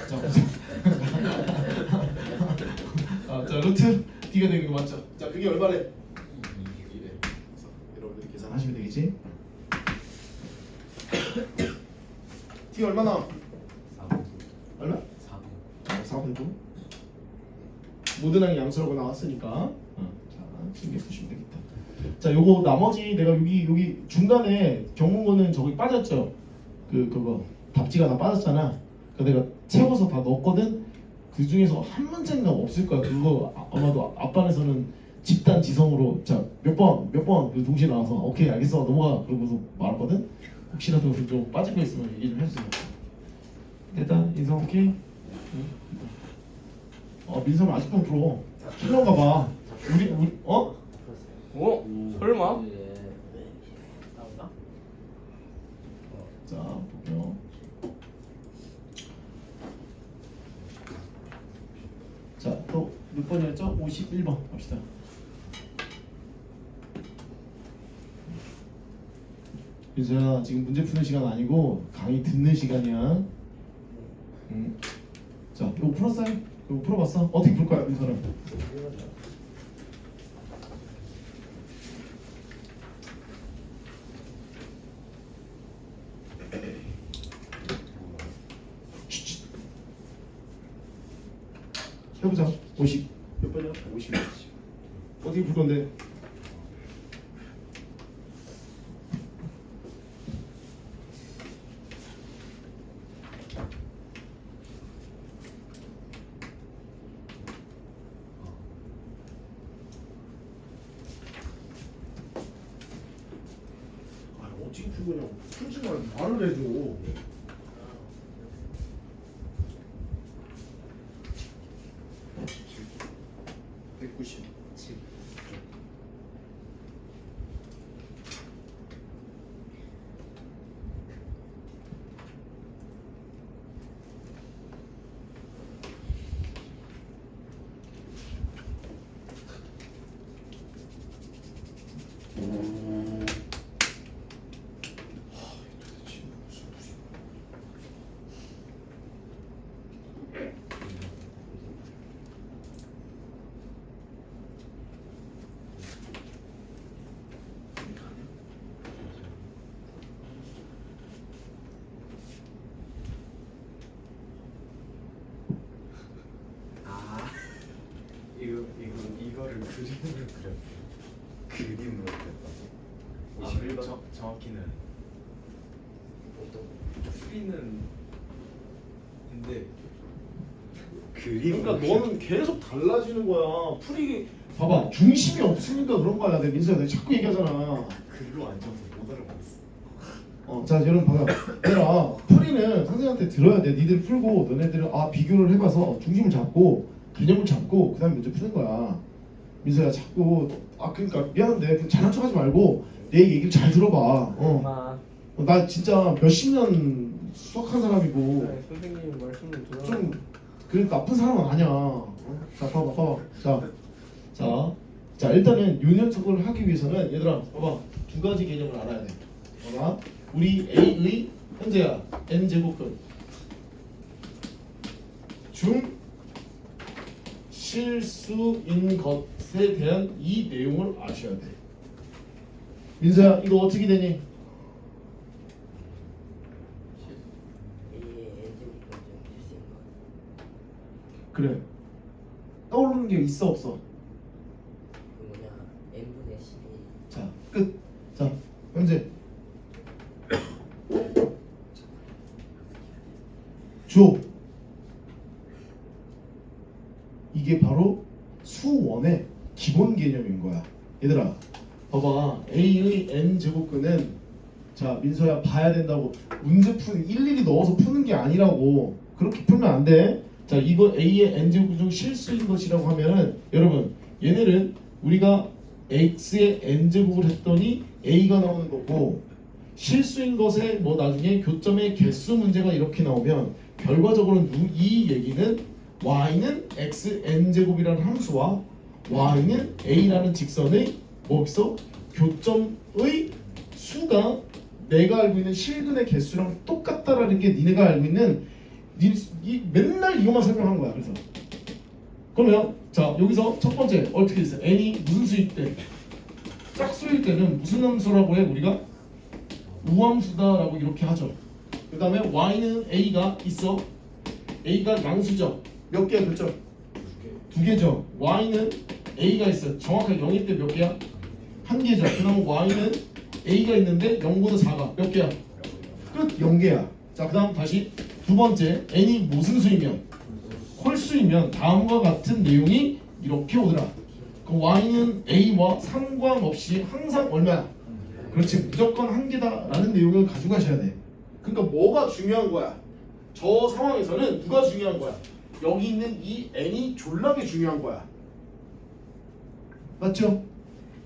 자, 자 루트 D가 되는 거 맞죠? 자 그게 얼마래? 2래. 여러분들이 계산하시면 되겠지? D 얼마나? 4분. 얼마? 4분. 4분도. 모든 항이 양수라고 나왔으니까 자 신경 쓰시면 되겠다. 자 요거 나머지 내가 여기 중간에 경문고는 저기 빠졌죠? 그거 답지가 다 빠졌잖아. 그 내가 채워서 다 넣었거든. 그 중에서 한 문제인가 없을 거야. 그거 아마도 앞반에서는 집단 지성으로 자 몇 번 동시에 나와서 오케이 알겠어 넘어가 그러고서 말하거든. 혹시라도 좀 빠진 거 있으면 얘기 좀 해주세요. 일단 인성 오케이. 민성 아직도 풀어. 킬러가 봐. 우리 어? 설마? 나온다? 자 볼게요. 자 또 몇 번이었죠? 51번 갑시다. 윤서야 지금 문제 푸는 시간 아니고 강의 듣는 시간이야. 자 이거 풀었어요? 이거 풀어봤어? 어떻게 풀 거야 윤서는? 해보자. 50. 몇 번이야? 50. 어떻게 풀 건데? 어떻게 풀고 그냥 풀지 말고 말을 해줘. 190. 아 이거를 그림으로 그렸어. 그림으로 그렸다고. 아, 그리고 정확히는 어떤 3는 근데 그림. 그러니까 너는 계속 달라지는 거야. 풀이 봐봐 중심이 없으니까 그런 거야. 내 민수야 내가 자꾸 얘기하잖아. 글로 안 적어서 못 알아봤어. 자 여러분 봐봐. 얘들아 풀이는 선생님한테 들어야 돼. 니들 풀고 너네들은 비교를 해봐서 중심을 잡고 개념을 잡고 그 다음에 문제 푸는 거야. 민수야 자꾸 그러니까 미안한데 그냥 잘난 척하지 말고 내 얘기를 잘 들어봐. 엄마. 나 진짜 몇십 년 수학한 사람이고 네, 선생님 말씀을 들어. 좀 그러니까 나쁜 사람은 아니야. 자 봐봐. 자 일단은 요 녀석을 하기 위해서는 얘들아 봐봐 두 가지 개념을 알아야 돼. 봐봐 우리 A의 현재야 n 제곱근 중 실수인 것에 대한 이 내용을 아셔야 돼. 민서야 이거 어떻게 되니? 그래 떠오르는 게 있어 없어? 그 뭐냐 n분의 12 자 끝. 자 현재 줘. 이게 바로 수원의 기본 개념인 거야. 얘들아 봐봐 A의 n제곱근은 자 민서야 봐야 된다고 문제 일일이 넣어서 푸는 게 아니라고. 그렇게 풀면 안 돼. 자 이거 A의 n제곱근 중 실수인 것이라고 하면은 여러분 얘네는 우리가 x의 n제곱을 했더니 A가 나오는 거고 실수인 것에 뭐 나중에 교점의 개수 문제가 이렇게 나오면 결과적으로는 이 얘기는 y는 x n제곱이라는 함수와 y는 a라는 직선의 뭐겠어? 교점의 수가 내가 알고 있는 실근의 개수랑 똑같다라는 게 니네가 알고 있는 맨날 이것만 설명한 거야. 그래서 그러면 자 여기서 첫 번째 어떻게 됐어? n이 무슨 수일 때? 짝수일 때는 무슨 함수라고 해? 우리가 우함수다라고 이렇게 하죠. 그 다음에 y는 a가 있어. a가 양수죠. 몇 개야 교점? 두 개죠. y는 a가 있어. 정확하게 0일 때 몇 개야? 한 개죠. 그 다음에 y는 a가 있는데 0보다 작아. 몇 개야? 끝 0개야. 자, 그 다음 다시 두 번째 n이 무슨 수이면? 홀수이면 다음과 같은 내용이 이렇게 오더라. 그 y는 a와 상관없이 항상 얼마야? 그렇지 무조건 한 개다라는 내용을 가져가셔야 돼. 그러니까 뭐가 중요한 거야? 저 상황에서는 누가 중요한 거야? 여기 있는 이 n이 졸라게 중요한 거야. 맞죠?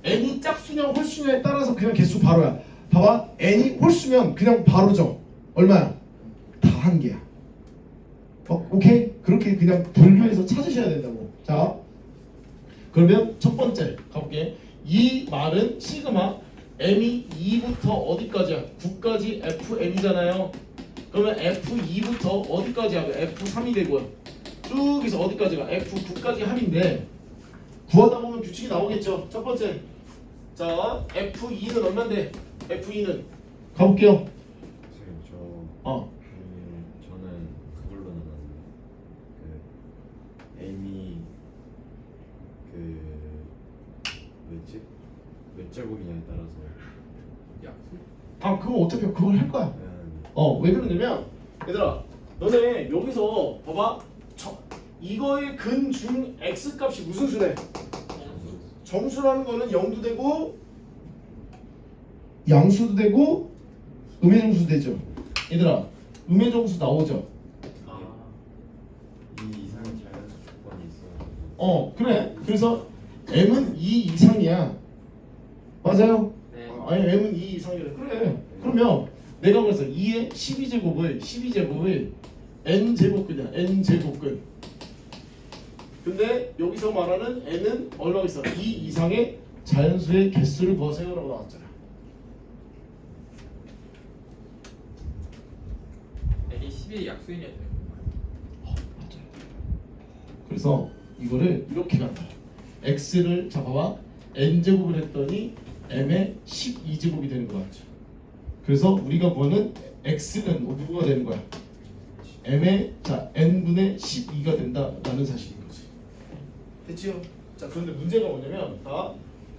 n이 짝수냐 홀수냐에 따라서 그냥 개수 바로야. 봐봐 n이 홀수면 그냥 바로죠. 얼마야? 다 한 개야. 오케이? 그렇게 그냥 분류해서 찾으셔야 된다고. 자 그러면 첫 번째 가볼게. 이 말은 시그마 m이 2부터 어디까지야? 9까지 fm이잖아요. 그러면 f2부터 어디까지야? f3이 되고요. 쭉 해서 어디까지가? f9까지 합인데 구하다 보면 규칙이 나오겠죠. 첫 번째 자 f2는 얼마인데? f2는 가볼게요. 선생님 어 저는 그걸로 나눴는데 그 M이 그 뭐였지? 몇 제곱이냐에 따라서 약수? 그거 어차피 그걸 할 거야. 왜 그러냐면 얘들아 너네 여기서 봐봐 이거의 근 중 x 값이 무슨 수래? 정수라는 거는 0도 되고 양수도 되고 음의 정수 되죠. 얘들아 음의 정수 나오죠. 아, 이 이상의 자연수 조건이 있어. 그래. 그래서 m은 2 이상이야. 맞아요? 네. 아니 m은 2 이상이래. 그래. 그러면 내가 그래서 2의 12제곱을 n제곱근이야. n제곱근. 근데 여기서 말하는 n은 얼마가 있어? 2 이상의 자연수의 개수를 구하세요라고 나왔잖아. n이 10의 약수인이야 되는 건가요? 맞아요. 그래서 이거를 이렇게 간다. x를 잡아봐. n제곱을 했더니 m의 12제곱이 되는 거 같죠. 그래서 우리가 구하는 x는 누구가 되는 거야? m의 n분의 12가 된다라는 사실인 거지. 됐지요? 자 그런데 문제가 뭐냐면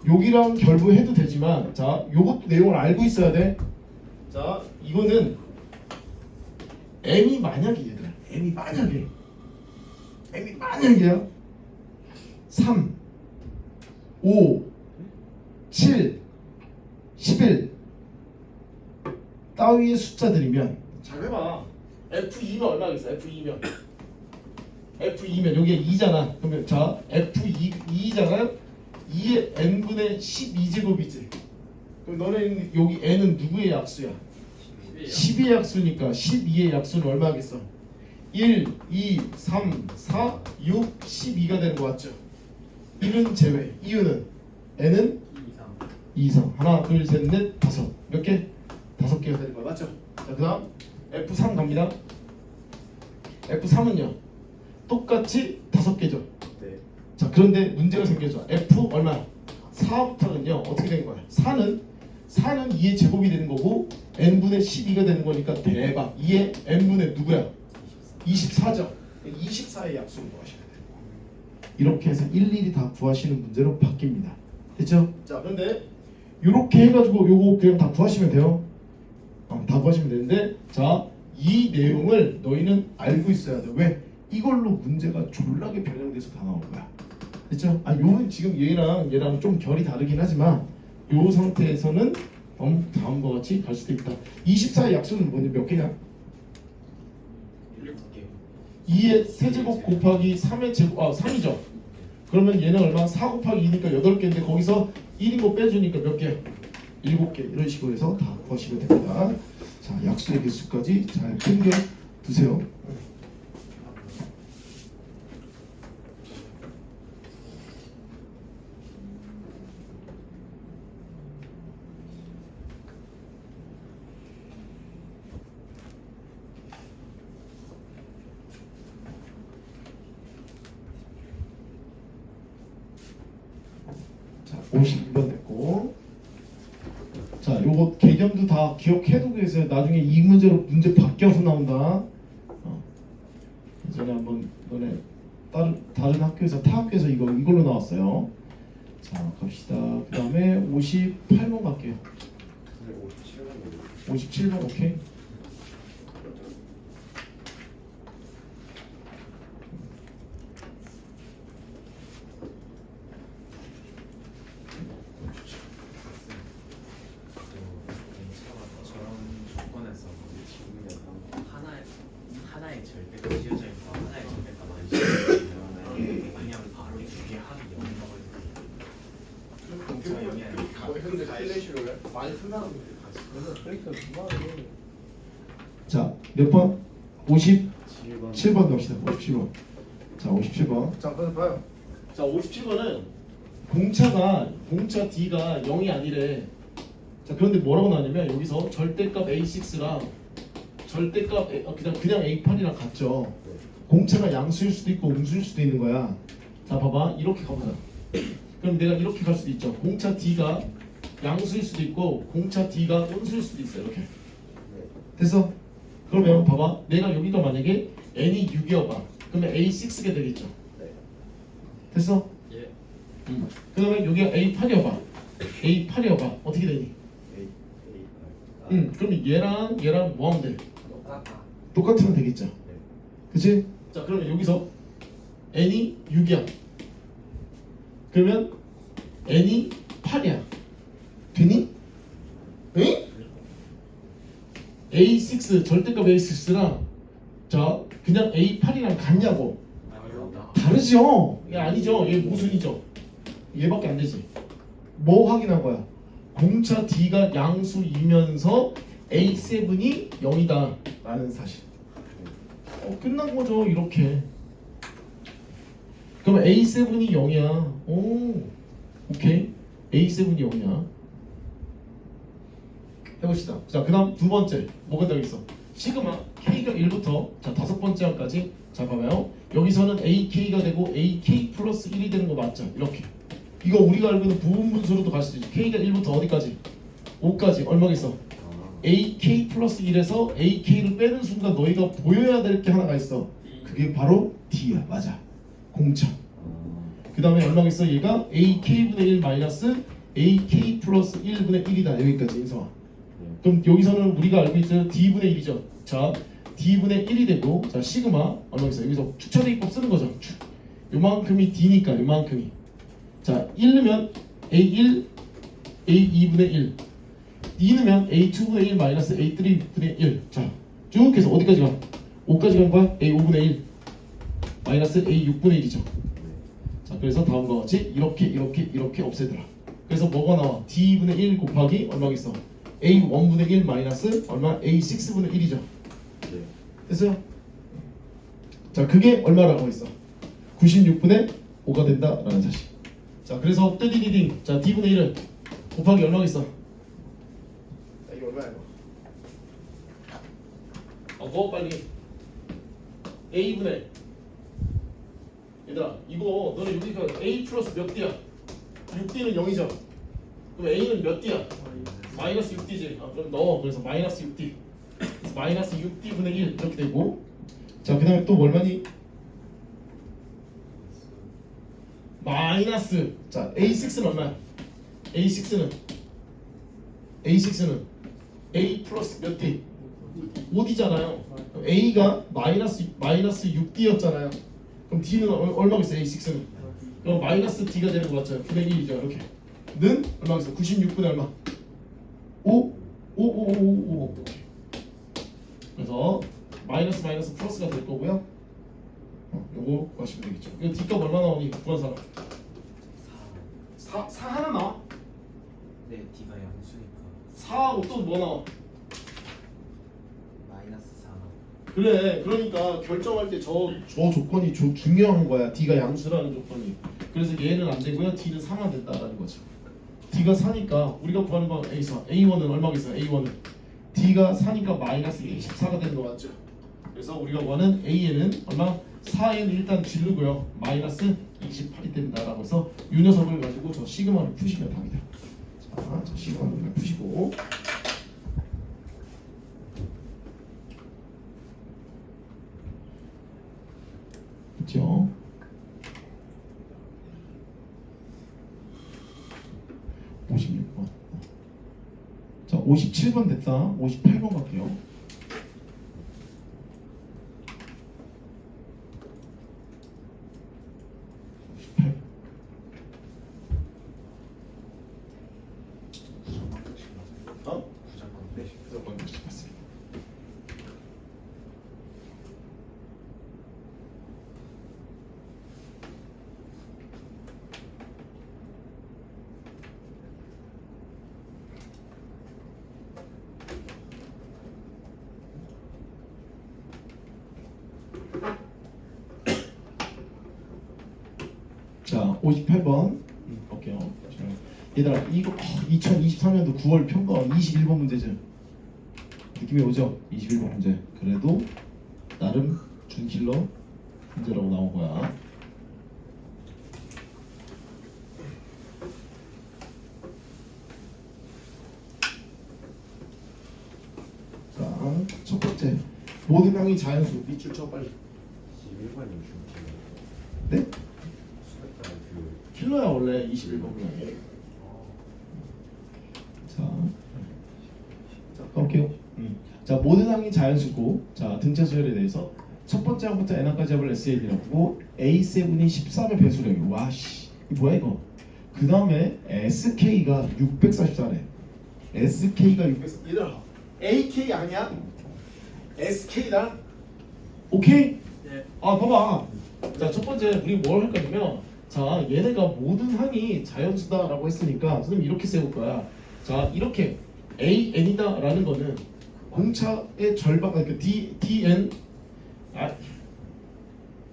여기랑 결부해도 되지만 요것도 내용을 알고 있어야 돼. 자 이거는 m이 만약에 얘들아 m이 만약이야 3 5 7 11 따위의 숫자들이면 잘 해봐. F2면 얼마겠어? F2면 여기가 2잖아. 그러면 F2잖아. 2의 n분의 12제곱이지. 그럼 너네 여기 n은 누구의 약수야? 10의 약수니까 12의 약수는 얼마겠어? 1, 2, 3, 4, 6, 12가 되는 거 맞죠? 1은 제외. 이유는 n은 2 이상. 하나, 둘, 셋, 넷, 다섯. 몇 개? 5개가 되는 거야. 맞죠? 자, 그다음 F3 갑니다. F3은요. 똑같이 5개죠. 네. 자, 그런데 문제가 생겨져. F 얼마? 4부터는요. 어떻게 된 거야? 4는 2의 제곱이 되는 거고 n분의 12가 되는 거니까 대박. 2의 n분의 누구야? 24죠. 24의 약수를 구하셔야 돼요. 이렇게 해서 일일이 다 구하시는 문제로 바뀝니다. 됐죠? 자, 그런데 이렇게 해가지고 요거 그냥 다 구하시면 돼요. 다 구하시면 되는데 이 내용을 너희는 알고 있어야 돼. 왜? 이걸로 문제가 졸라게 변형돼서 다 나올 거야. 됐죠? 요는 지금 얘랑 좀 결이 다르긴 하지만 요 상태에서는 다음과 같이 갈 수도 있다. 24의 약수는 뭐냐? 몇 개냐? 7개. 2의 세제곱 곱하기 3의 제곱 3이죠. 그러면 얘는 얼마? 4 곱하기 2니까 8개인데 거기서 1인 거 빼주니까 몇 개야? 7개. 이런 식으로 해서 다 구하시면 됩니다. 자, 약수의 개수까지 잘 챙겨 두세요. 자, 52번 됐고. 자, 요거 개념도 다 기억해두고 계세요. 나중에 이 문제로 문제 바뀌어서 나온다. 전에 한번 너네 다른 학교에서 타 학교에서 이걸로 나왔어요. 자, 갑시다. 그 다음에 58번 갈게요. 57번 오케이. 하나의 절대가 지어져 있고 하나의 절대가 많이 지어져 있는 그냥 바로 두개 합이 0이 현재 플래시로 많이 쓴 사람들이 가지. 그러니까 그만해. 자, 몇 번? 57번 7번. 갑시다. 57번. 자, 57번. 자, 그래서 봐요. 자, 57번은 공차 D가 0이 아니래. 자, 그런데 뭐라고 나왔냐면 여기서 절대값 A6랑 절대값 그냥 A8이랑 같죠. 공차가 양수일 수도 있고 음수일 수도 있는 거야. 자, 봐봐. 이렇게 가보자. 그럼 내가 이렇게 갈 수도 있죠. 공차 D가 양수일 수도 있고 공차 D가 음수일 수도 있어. 이렇게. 됐어? 그러면 봐봐. 내가 여기가 만약에 n이 6이어봐. 그러면 A6가 되겠죠. 됐어? 예. 그다음에 여기가 A8이어봐. A8이어봐. 어떻게 되니? 그럼 얘랑 뭐 하면 돼? 똑같으면 되겠죠. 그치? 자, 그러면 여기서 n이 6이야. 그러면 n이 8이야. 되니? 응? A6 절대값 A6랑 자 그냥 A8이랑 같냐고. 다르죠? 얘 아니죠. 얘 모순이죠. 얘밖에 안 되지. 뭐 확인한 거야? 공차 D가 양수이면서 A7이 0이다 라는 사실. 끝난 거죠. 이렇게. 그럼 A7이 0이야. 오, 오케이. A7이 0이야. 해봅시다. 자, 그 다음 두 번째 뭐가 되겠어? 시그마 K가 1부터 자 다섯 번째 항까지 자 봐봐요. 여기서는 AK가 되고 AK 플러스 1이 되는 거 맞죠? 이렇게. 이거 우리가 알고 있는 부분 분수로도 갈 수도 있지. K가 1부터 어디까지? 5까지 얼마겠어? AK 플러스 1에서 AK를 빼는 순간 너희가 보여야 될 게 하나가 있어. 그게 바로 D야. 맞아. 공차. 그 다음에 얼마겠어? 얘가 AK분의 1 마이너스 AK 플러스 1분의 1이다. 여기까지 인성아. 그럼 여기서는 우리가 알고 있죠? D분의 1이죠. 자, D분의 1이 되고 자 시그마 얼마겠어? 여기서 주차대입법 쓰는 거죠. 요만큼이 D니까 요만큼이. 자, 1 넣으면 A1, A2분의 1 2 넣으면 A2분의 1 마이너스 A3분의 1 자, 쭉 해서 어디까지 가? 5까지 간 거야? A5분의 1 마이너스 A6분의 1이죠. 자, 그래서 다음과 같이 이렇게 없애더라. 그래서 뭐가 나와? D분의 1 곱하기 얼마겠어? A1분의 1 마이너스 얼마? A6분의 1이죠. 됐어요? 자, 그게 얼마라고 했어? 96분의 5가 된다라는 사실. 자, 그래서 뜨디디딩. 자, D분의 1은 곱하기 얼마겠어? 자, 이게 얼마야 이거? 뭐 빨리. A분의 얘들아, 이거 너네 여기가 A 플러스 몇 D야? 6D는 0이죠. 그럼 A는 몇 D야? 마이너스 6D지. 그럼 넣어. 그래서 마이너스 6D. 그래서 마이너스 6D분의 1 이렇게 되고. 자, 그 다음에 또 얼마니? 마이너스. 자, A6는 얼마야? A6는 A 플러스 몇 D? 5D잖아요. A가 마이너스 6D였잖아요. 그럼 D는 얼마겠어? A6는? 그럼 마이너스 D가 되는 거 맞죠? 9의 1이죠. 이렇게. 는 얼마겠어? 96분의 얼마? 5. 그래서 마이너스 플러스가 될 거고요. 요거 구하시면 되겠죠. 이거 D값 얼마 나오니? 구한 사람. 4 하나 나와? 네, D가 양수니까 4하고 또 뭐 나와? 마이너스 4. 그래. 그러니까 결정할 때 저 조건이 중요한 거야. D가 양수라는 조건이. 그래서 얘는 안 되고요. D는 4만 된다라는 거죠. D가 4니까 우리가 구하는 건 A4. A1은 얼마겠어요? A1은 D가 4니까 마이너스 24가 되는 거 맞죠? 그래서 우리가 구하는 A에는 얼마? 4에는 일단 지르고요. 마이너스 28이 된다라고 해서 이 녀석을 가지고 저 시그마를 푸시면 답니다. 자, 저 시그마를 푸시고 그렇죠? 자, 57번 됐다. 58번 갈게요. 무조건 맞습니다. 자, 58번 볼게요. 얘들아, 이거 2023년도 9월 평가 21번 문제죠. 느낌이 오죠? 21번 문제. 그래도 나름 준킬러 문제라고 나온 거야. 자, 첫 번째 모든 항이 자연수. 밑줄 쳐 빨리. 11번이 중팀. 네? 수학당 그 킬러야 원래 21번 그냥. 자, 갈게요. 자, 모든 항이 자연수고, 자, 등차 수열에 대해서 첫 번째 항부터 n항까지 합을 SAD라고 A7이 13의 배수량이 와씨 이거 뭐야 이거? 그 다음에 SK가 644래. SK가 644. 얘들아, AK 아니야? SK다. 오케이? 네. 아 봐봐. 자 첫 번째 우리 뭘 할 거냐면 자 얘네가 모든 항이 자연수다라고 했으니까 선생님 이렇게 세울 거야. 자 이렇게 AN이다라는 거는 공차의 절반 그러니까 DN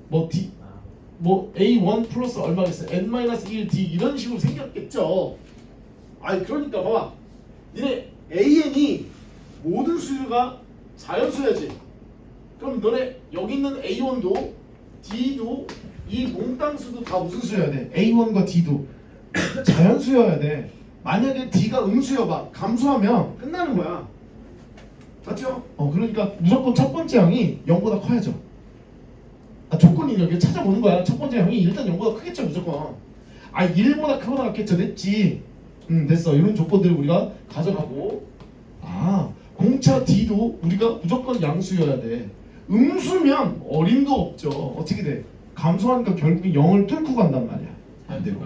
뭐 A1 플러스 얼마겠어? N-1D 이런 식으로 생겼겠죠. 아니 그러니까 봐봐. 니네 AN이 모든 수가 자연수야지. 그럼 너네 여기 있는 A1도 D도 이 몽땅 수도 다 무슨 수여야 돼? A1과 D도 자연수여야 돼. 만약에 D가 음수여봐 감소하면 끝나는 거야. 맞죠? 그러니까 무조건 첫 번째 항이 0보다 커야죠. 조건이 이렇게 찾아보는 거야. 첫 번째 항이 일단 0보다 크겠죠 무조건. 1보다 크거나 같겠죠. 됐지. 됐어. 이런 조건들을 우리가 가져가고 공차 D도 우리가 무조건 양수여야 돼. 음수면 어림도 없죠. 어떻게 돼? 감소하니까 결국에 0을 뚫고 간단 말이야. 안 되고.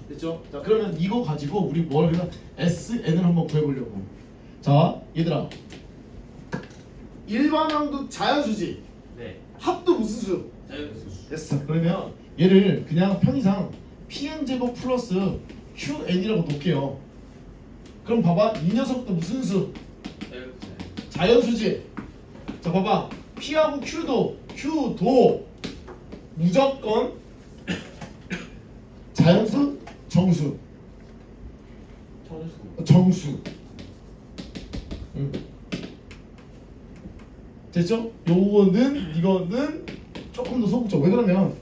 됐죠? 자 그러면 이거 가지고 우리 뭘 해서 SN을 한번 구해보려고. 자 얘들아 일반항도 자연수지. 네. 합도 무슨 수? 자연수. 됐어. 그러면 얘를 그냥 편의상 PN제곱 플러스 QN이라고 놓을게요. 그럼 봐봐 이 녀석도 무슨 수? 자연수지. 자 봐봐 P하고 Q도 무조건 자연수 정수. 정수. 됐죠? 이거는 조금 더 소극적. 왜 그러면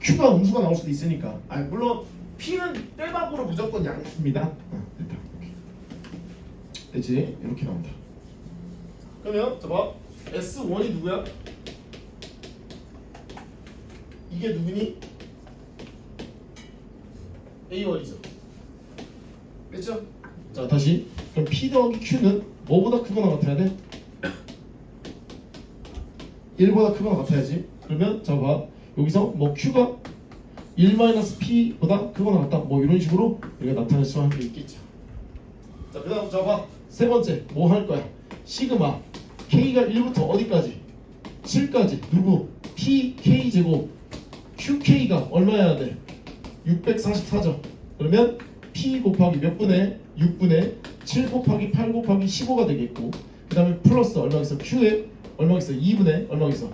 Q가 음수가 나올 수도 있으니까. 물론 P는 빼박으로 무조건 양수입니다. 됐다. 됐지? 이렇게 나온다. 그러면 봐 S1이 누구야? 이게 누구니? A1이죠. 됐죠? 자 다시 그럼 P 더하기 Q는 뭐보다 크거나 같아야 돼? 1보다 크거나 같아야지. 그러면 자 봐 여기서 뭐 Q가 1-P보다 크거나 같다 뭐 이런 식으로 우리가 나타낼 수 있는 게 있겠죠. 자 그다음 자 봐 세 번째 뭐 할 거야? 시그마 K가 1부터 어디까지? 7까지 누구? PK 제곱 QK가 얼마여야 돼? 644죠. 그러면 P 곱하기 몇 분의 6분의 7 곱하기 8 곱하기 15가 되겠고 그 다음에 플러스 얼마가 있어? Q에 얼마가 있어? 2분의 얼마가 있어?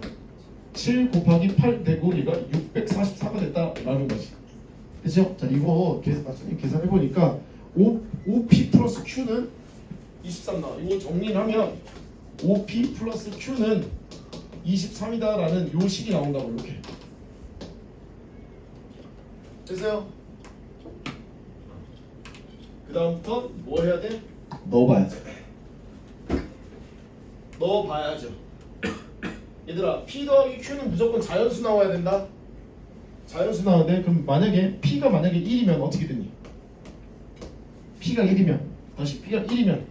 7 곱하기 8 되고 얘가 644가 됐다라는 거지. 그죠? 자 이거 계산해보니까 5P 플러스 Q는 23 나와. 이거 정리를 하면 5P 플러스 Q는 23이다라는 요 식이 나온다고 이렇게. 됐어요? 그 다음부터 뭐 해야 돼? 넣어봐야죠. 넣어봐야죠. 얘들아 P 더하기 Q는 무조건 자연수 나와야 된다. 자연수 나와야 돼. 그럼 만약에 P가 만약에 1이면 어떻게 되니? P가 1이면 다시 P가 1이면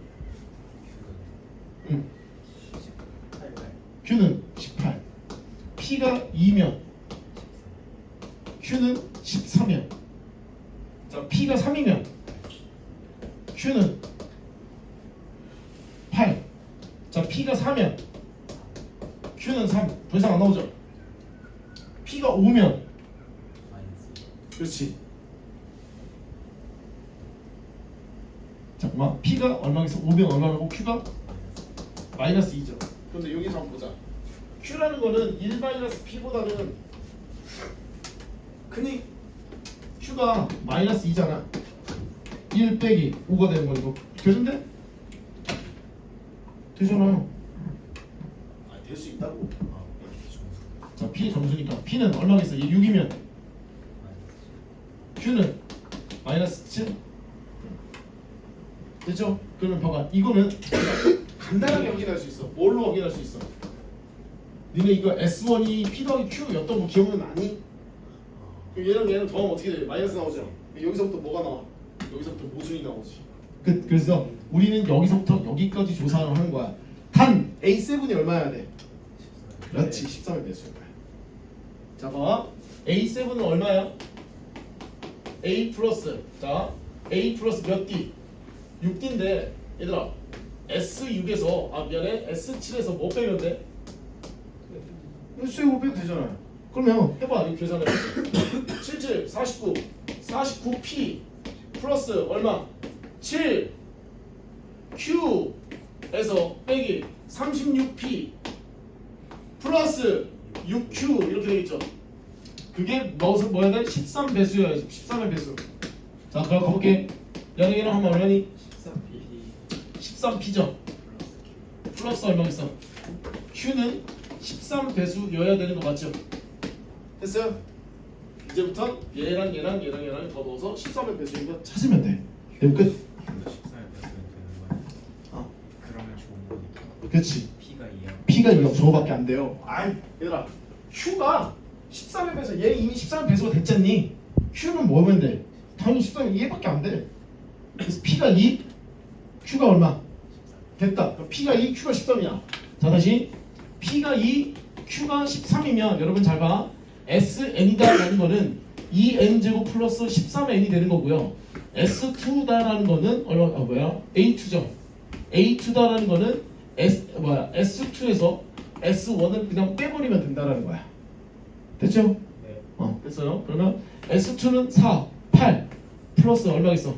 Q는 18 P가 2면 Q는 13이야. 자 P가 3이면 Q는 8. 자 P가 4면 Q는 3. 더 이상 안 나오죠. P가 5면 그렇지. 잠깐만 P가 얼마겠어? 5면 얼마라고? Q가 마이너스 2죠. 그런데 여기서 한번 보자. Q라는 거는 1-P보다는 크니 Q가 마이너스 2잖아. 1 빼기 5가 되는 거니까 되는데? 되잖아요. 될 수 있다고. 자 P 점수니까 P는 얼마겠어? 6이면 Q는 마이너스 7. 됐죠? 그러면 봐봐 이거는 간단하게 확인할 수 있어. 뭘로 확인할 수 있어? 니네 이거 S1이 P 더하기 Q였던 거 기억나니? 얘는 더하면 어떻게 돼? 마이너스 나오죠? 여기서부터 뭐가 나와? 여기서부터 모순이 나오지. 그래서 우리는 여기서부터 여기까지 조사를 하는 거야. 단 A7이 얼마여야 돼? 그렇지 13을 냈을 거야. 자 봐 A7은 얼마야? A 플러스 자 A 플러스 몇 D? 6D인데 얘들아 S6에서 미안해 S7에서 뭐 빼면 돼? S6 빼도 되잖아요. 그러면 해봐 이 계산해. 77 49 49P 플러스 얼마? 7 Q에서 빼기 36P 플러스 6Q 이렇게 되겠죠. 그게 뭐야 돼? 13배수여야지. 13의 배수. 자 그럼 가볼게. 연예인은 하면 얼마니? 13P죠. 플러스 얼마겠어? Q는 13배수여야 되는 거 맞죠? 됐어요? 이제부터 얘랑 더 넣어서 13의 배수인 거 찾으면 돼. 그럼 끝. 14에 됐으면 되는 거야. 어. 그러면 좋은 거니까. 그렇지. P가 2야. P가 2형 저거밖에 안 돼요. 아이 얘들아 Q가 13의 배수 얘 이미 13의 배수가 됐잖니. Q는 뭐면 돼? 당연히 13이 얘밖에 안 돼. 그래서 P가 2 Q가 얼마? 됐다. 그럼 P가 2 Q가 13이야. 자 다시 P가 2 Q가 13이면 여러분 잘 봐. SN이다라는 거는 2N제곱 플러스 13N이 되는 거고요. S2다라는 거는 뭐야? A2죠. A2다라는 거는 S2에서 S1을 그냥 빼버리면 된다라는 거야. 됐죠? 네. 됐어요. 그러면 S2는 4, 8 플러스 얼마겠어?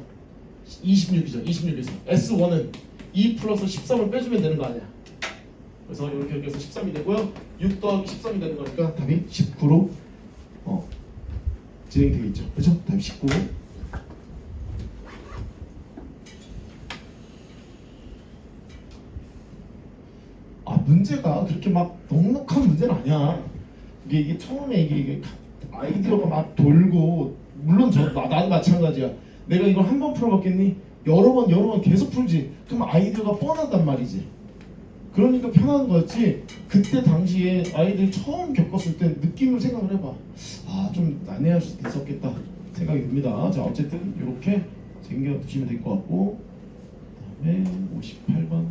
26이죠. 26에서 S1은 2 플러스 13을 빼주면 되는 거 아니야. 그래서 이렇게 해서 13이 되고요. 6 더하기 13이 되는 거니까 답이 19로 진행이 되겠죠. 그렇죠? 답이 19. 문제가 그렇게 막 넉넉한 문제는 아니야. 이게 처음에 이게 아이디어가 막 돌고 물론 나도 마찬가지야. 내가 이걸 한 번 풀어봤겠니? 여러 번 계속 풀지. 그럼 아이디어가 뻔하단 말이지. 그러니까 편한 거였지. 그때 당시에 아이들 처음 겪었을 때 느낌을 생각을 해봐. 좀 난해할 수도 있었겠다 생각이 듭니다. 자 어쨌든 이렇게 챙겨두시면 될 것 같고, 그다음에 58번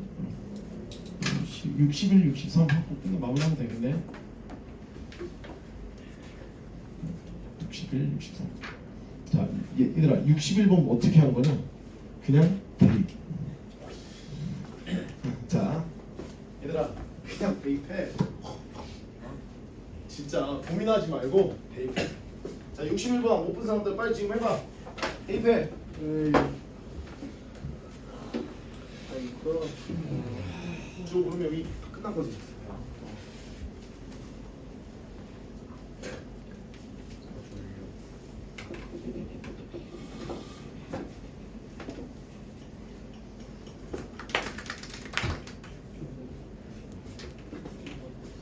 61, 63 하고 끝내 마무리하면 되겠네. 61, 63. 자 얘들아 61번 어떻게 하는 거냐? 그냥 대입. 자 얘들아 그냥 대입해. 진짜 고민하지 말고 대입해. 자 61번 못 푼 사람들 빨리 지금 해봐. 대입해. 저 그러면 여기 끝난 거지.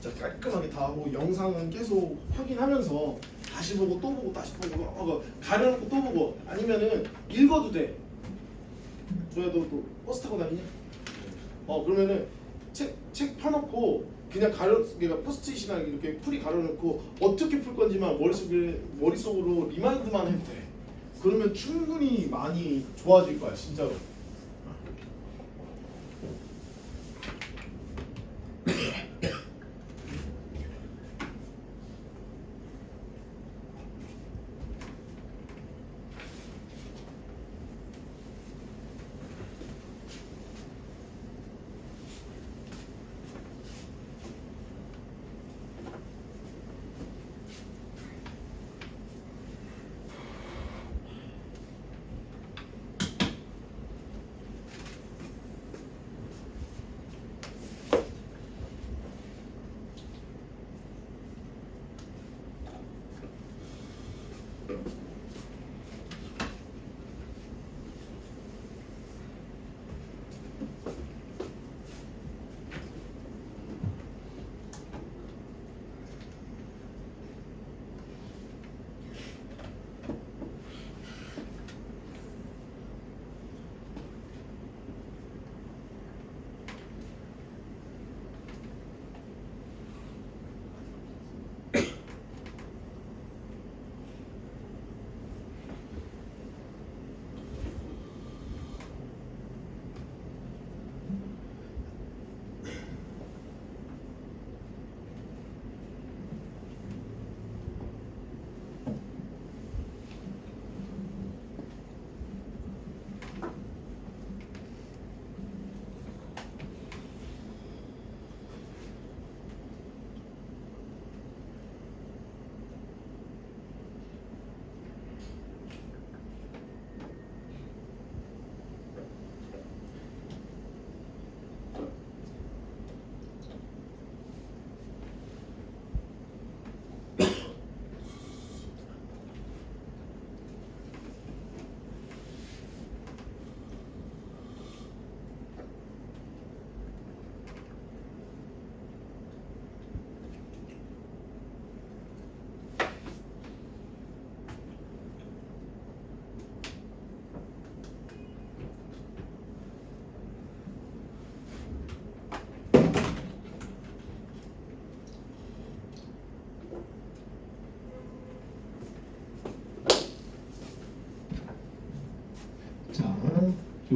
자 깔끔하게 다 하고 영상은 계속 확인하면서 다시 보고 또 보고 다시 보고 가려놓고 또 보고 아니면은 읽어도 돼. 조야 또 버스 타고 다니냐? 그러면은 책 펴놓고 그냥 그러니까 포스트잇이나 이렇게 풀이 가려놓고 어떻게 풀 건지만 머릿속으로 리마인드만 해도 돼. 그러면 충분히 많이 좋아질 거야 진짜로.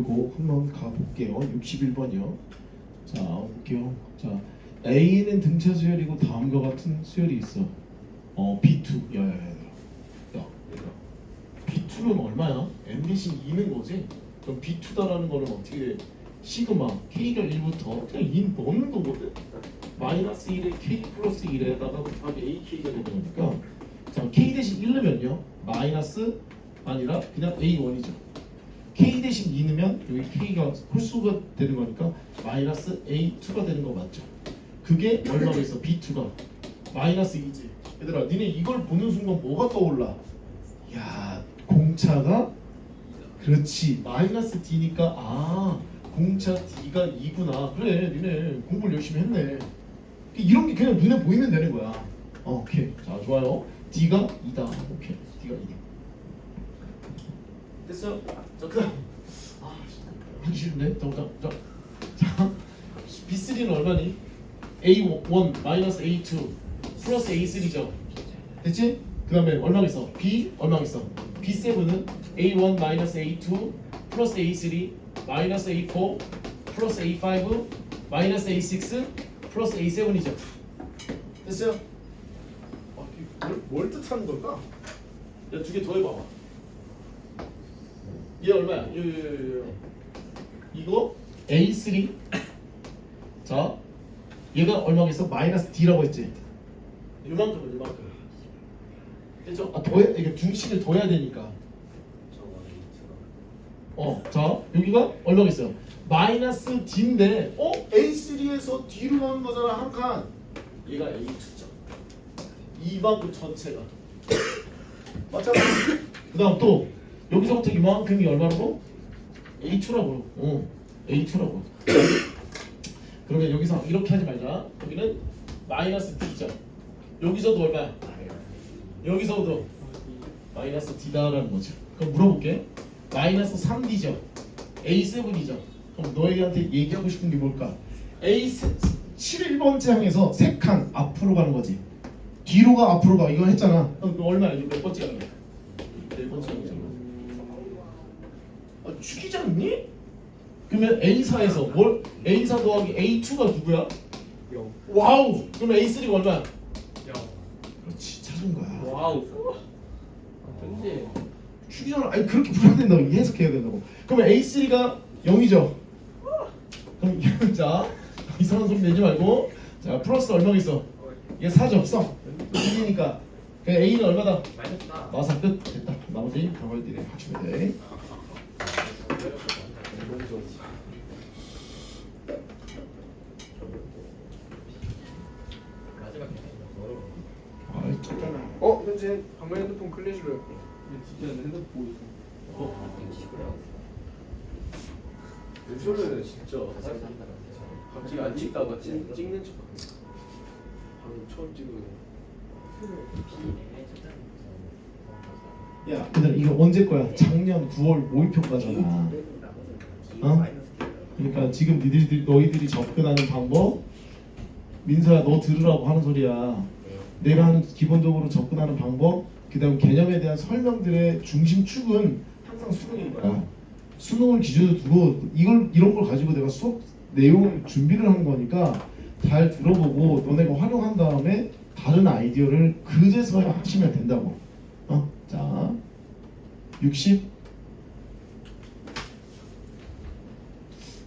그리고 한번 가볼게요. 61번이요. 자, 볼게요. 자, A는 등차 수열이고 다음과 같은 수열이 있어. B2. 야, 얘들아. B2는 얼마야? n 대신 2는 거지? 그럼 B2다라는 거는 어떻게 돼? 시그마 K가 1부터 그냥 2 넣는 거거든? 마이너스 1에 K 플러스 1에다가 곱하기 AK가 되는 거니까 자, K 대신 1 넣으면요 마이너스 아니라 그냥 A1이죠. K 대신 2 넣으면 여기 K가 홀수가 되는 거니까 마이너스 A2가 되는 거 맞죠? 그게 얼마가 있어? B2가 마이너스 2지. 얘들아 니네 이걸 보는 순간 뭐가 떠올라? 야 공차가 그렇지 마이너스 D니까 아 공차 D가 2구나. 그래 니네 공부를 열심히 했네. 이런 게 그냥 눈에 보이면 되는 거야. 오케이 자 좋아요. D가 2다. 오케이 D가 2다. 됐어요? 자 그다음 하기 싫은데? 자 B3는 얼마니? A1 마이너스 A2 플러스 A3죠. 됐지? 그 다음에 얼마가 있어? B 얼마가 있어? B7은 A1 마이너스 A2 플러스 A3 마이너스 A4 플러스 A5 마이너스 A6 플러스 A7이죠. 됐어요? 뭘 뜻하는 걸까? 야, 두 개 더 해봐봐. 얘 얼마야? 이거 A3 자 얘가 얼마겠어? 마이너스 D라고 했지? 요만큼은 됐죠? 아 더해 이게 중식을 더해야 되니까 자 여기가 얼마겠어요? 마이너스 D인데 A3에서 D로 가는 거잖아 한 칸. 얘가 A2죠. 이만큼 전체가 맞잖아. 그 다음 또 여기서부터 이만큼이 얼마라고? A2라고. A2라고. 그러면 여기서 이렇게 하지 말자. 여기는 마이너스 D죠. 여기서도 얼마야? 여기서도 마이너스 D다라는 거죠. 그럼 물어볼게. 마이너스 3D죠. A7이죠. 그럼 너희한테 얘기하고 싶은 게 뭘까? A7번째 항에서 3칸 앞으로 가는 거지. 뒤로 가 앞으로 가 이거 했잖아. 그럼 너 얼마야? 이거 몇 번째 가는 거야? 4번째 가는 거야. 죽이지 않니? 그러면 A4에서 A4 더하기 A2가 누구야? 0. 와우! 그럼 A3가 얼마야? 0. 그렇지 찾은 거야. 와우. 근데 죽이잖아. 아니 그렇게 불러야 된다고 해석해야 된다고. 그러면 A3가 0이죠. 그럼 자 이상한 소리 내지 말고 자 플러스 얼마가 있어? 얘 4죠. 써. 1이니까 A는 얼마다? 마이너스 4. 마사 끝. 됐다. 나머지 병월들이 맞추면 돼. 마지막 아이 쳤잖아. 현재 방금 핸드폰 클래시로 진짜 핸드폰 보고 있어. 이거 시끄러워. 요즘에는 진짜 갑자기 안 찍다가 찍는 척 방금 처음 찍은 야, 근데 이거 언제 거야? 작년 9월 모의평가잖아. 어? 그러니까 지금 너희들이 접근하는 방법 민서야 너 들으라고 하는 소리야. 내가 하는 기본적으로 접근하는 방법 그다음 개념에 대한 설명들의 중심축은 항상 수능인 거야. 수능을 기준으로 두고 이런 걸 가지고 내가 수업 내용 준비를 한 거니까 잘 들어보고 너네가 활용한 다음에 다른 아이디어를 그제서야 하시면 된다고. 자 60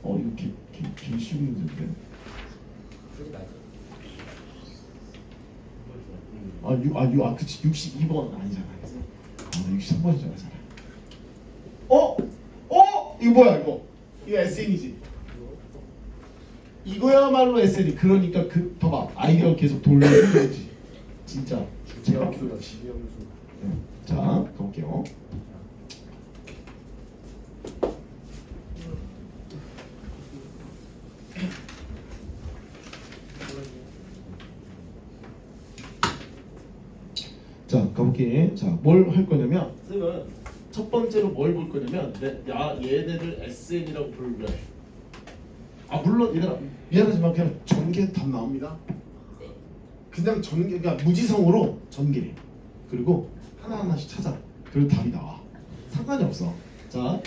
이거 개 쉬운 문제인데. 그치 62번 아니잖아. 63번이잖아. 이거 뭐야 이거 SN이지. 이거야말로 SN이. 그러니까 봐봐 아이디어 계속 돌리는 거지. 진짜 지하수다 지하수. 자 가볼게요. 자 가볼게. 자 뭘 할 거냐면 쌤은 첫 번째로 뭘 볼 거냐면 얘네들 SN이라고 부르래. 물론 얘들아 미안하지만 그냥 전개 답 나옵니다. 그냥 전개 그러니까 무지성으로 전개. 그리고 하나하나씩 찾아. 그리고 답이 나와. 상관이 없어. 자 자,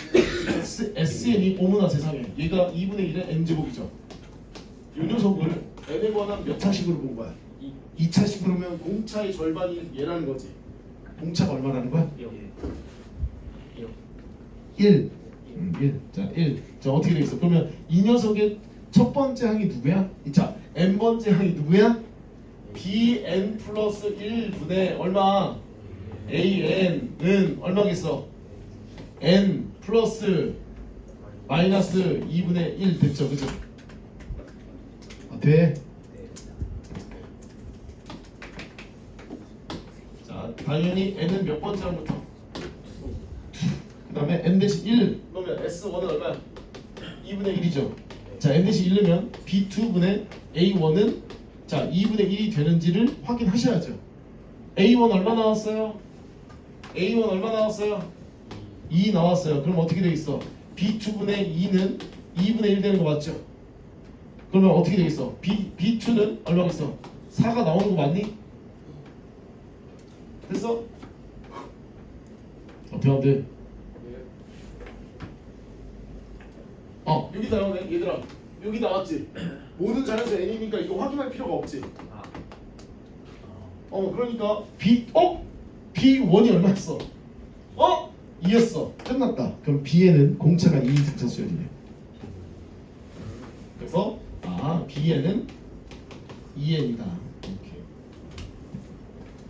SN이 어머나 세상에 얘가 2분의 1의 n제곱이죠. 이 녀석을 n에 관한 몇 차식으로 본 거야? 2차식으로면 공차의 절반이 얘라는 거지. 공차가 얼마라는 거야? 1. 1. 자, 1. 자, 어떻게 되겠어? 그러면 이 녀석의 첫 번째 항이 누구야? 자, n번째 항이 누구야? bn 플러스 1분의 얼마? an은 얼마겠어? n 플러스 마이너스 2분의 1 됐죠? 그죠? 돼? 자, 당연히 n은 몇 번째 항부터? 그 다음에 n 대신 1 넣으면 s1은 얼마야? 2분의 1이죠. 자, n 대신 1 넣으면 b2분의 a1은 자 2분의 1이 되는지를 확인하셔야죠. a1 얼마 나왔어요? a1 얼마 나왔어요? 2 나왔어요. 그럼 어떻게 되겠어? b2분의 2는 2분의 1 되는 거 맞죠? 그러면 어떻게 되겠어? b2는 얼마겠어? 4가 나오는 거 맞니? 됐어? 어떻게 하면 돼? 여기 나오네 얘들아. 여기 나왔지? 모든 자연수 n이니까 이거 확인할 필요가 없지. 그러니까 b1이 얼마였어? 2였어. 끝났다. 그럼 b에는 공차가 2인 등차 수열이네. 그래서 b에는 2n이다. 오케이.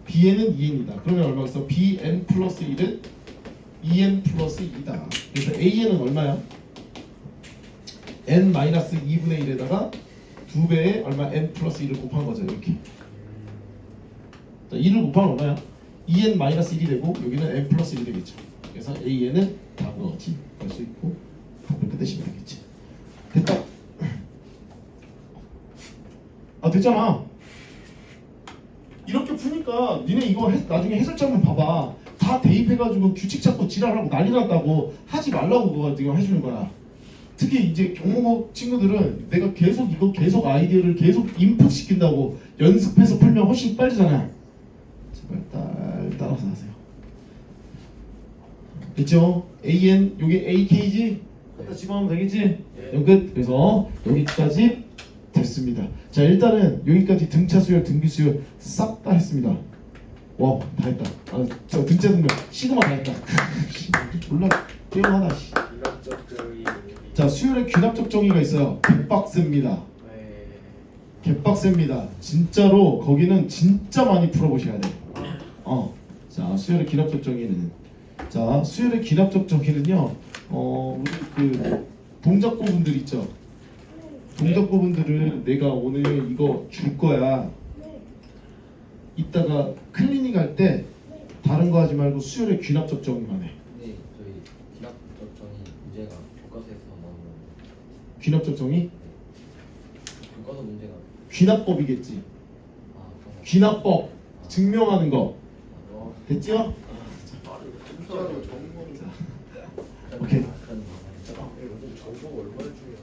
b에는 2n이다. 그러면 얼마겠어? bn 플러스 1은 2n 플러스 2다. 그래서 an은 얼마야? n 마이너스 2분의 1에다가 2배의 얼마 n 플러스 1을 곱한 거죠. 이렇게. 자, 2를 곱하면 얼마야? 2n 마이너스 1이 되고 여기는 n 플러스 1이 되겠죠. 그래서 an은 답은 어지 할 수 있고 답을 끝내시면 되겠지. 됐다. 됐잖아. 이렇게 푸니까 니네 이거 나중에 해설자만 봐봐. 다 대입해가지고 규칙 잡고 지랄하고 난리 났다고 하지 말라고 그거 지금 해주는 거야. 특히 이제 경공업 친구들은 내가 계속 아이디어를 계속 인풋 시킨다고 연습해서 풀면 훨씬 빠르잖아. 제발 따라서 하세요. 됐죠? AN 요게 AK지? 갖다 집어넣으면 되겠지? 네. 끝. 그래서 여기까지 됐습니다. 자, 일단은 여기까지 등차 수열, 등비 수열 싹 다 했습니다. 와, 다 했다. 저 등차 등비 시그마 다 했다. 졸라 깨어나다. 자, 수열의 귀납적 정의가 있어요. 개빡셉니다. 개빡셉니다. 진짜로 거기는 진짜 많이 풀어보셔야 돼. 자, 수열의 귀납적 정의는 수열의 귀납적 정의는요. 우리 그 동작구분들 있죠. 동작구분들을 내가 오늘 이거 줄 거야. 이따가 클리닉 할 때 다른 거 하지 말고 수열의 귀납적 정의만 해. 근데 저희 기납적 정의 문제가 교과서에서 나오는 귀납적 정의? 교과서 문제가 귀납법이겠지. 그런 거. 귀납법 증명하는 거 됐죠? 진짜로 정보 오케이. 그런 거. 요즘 정보가 얼마나 중요해.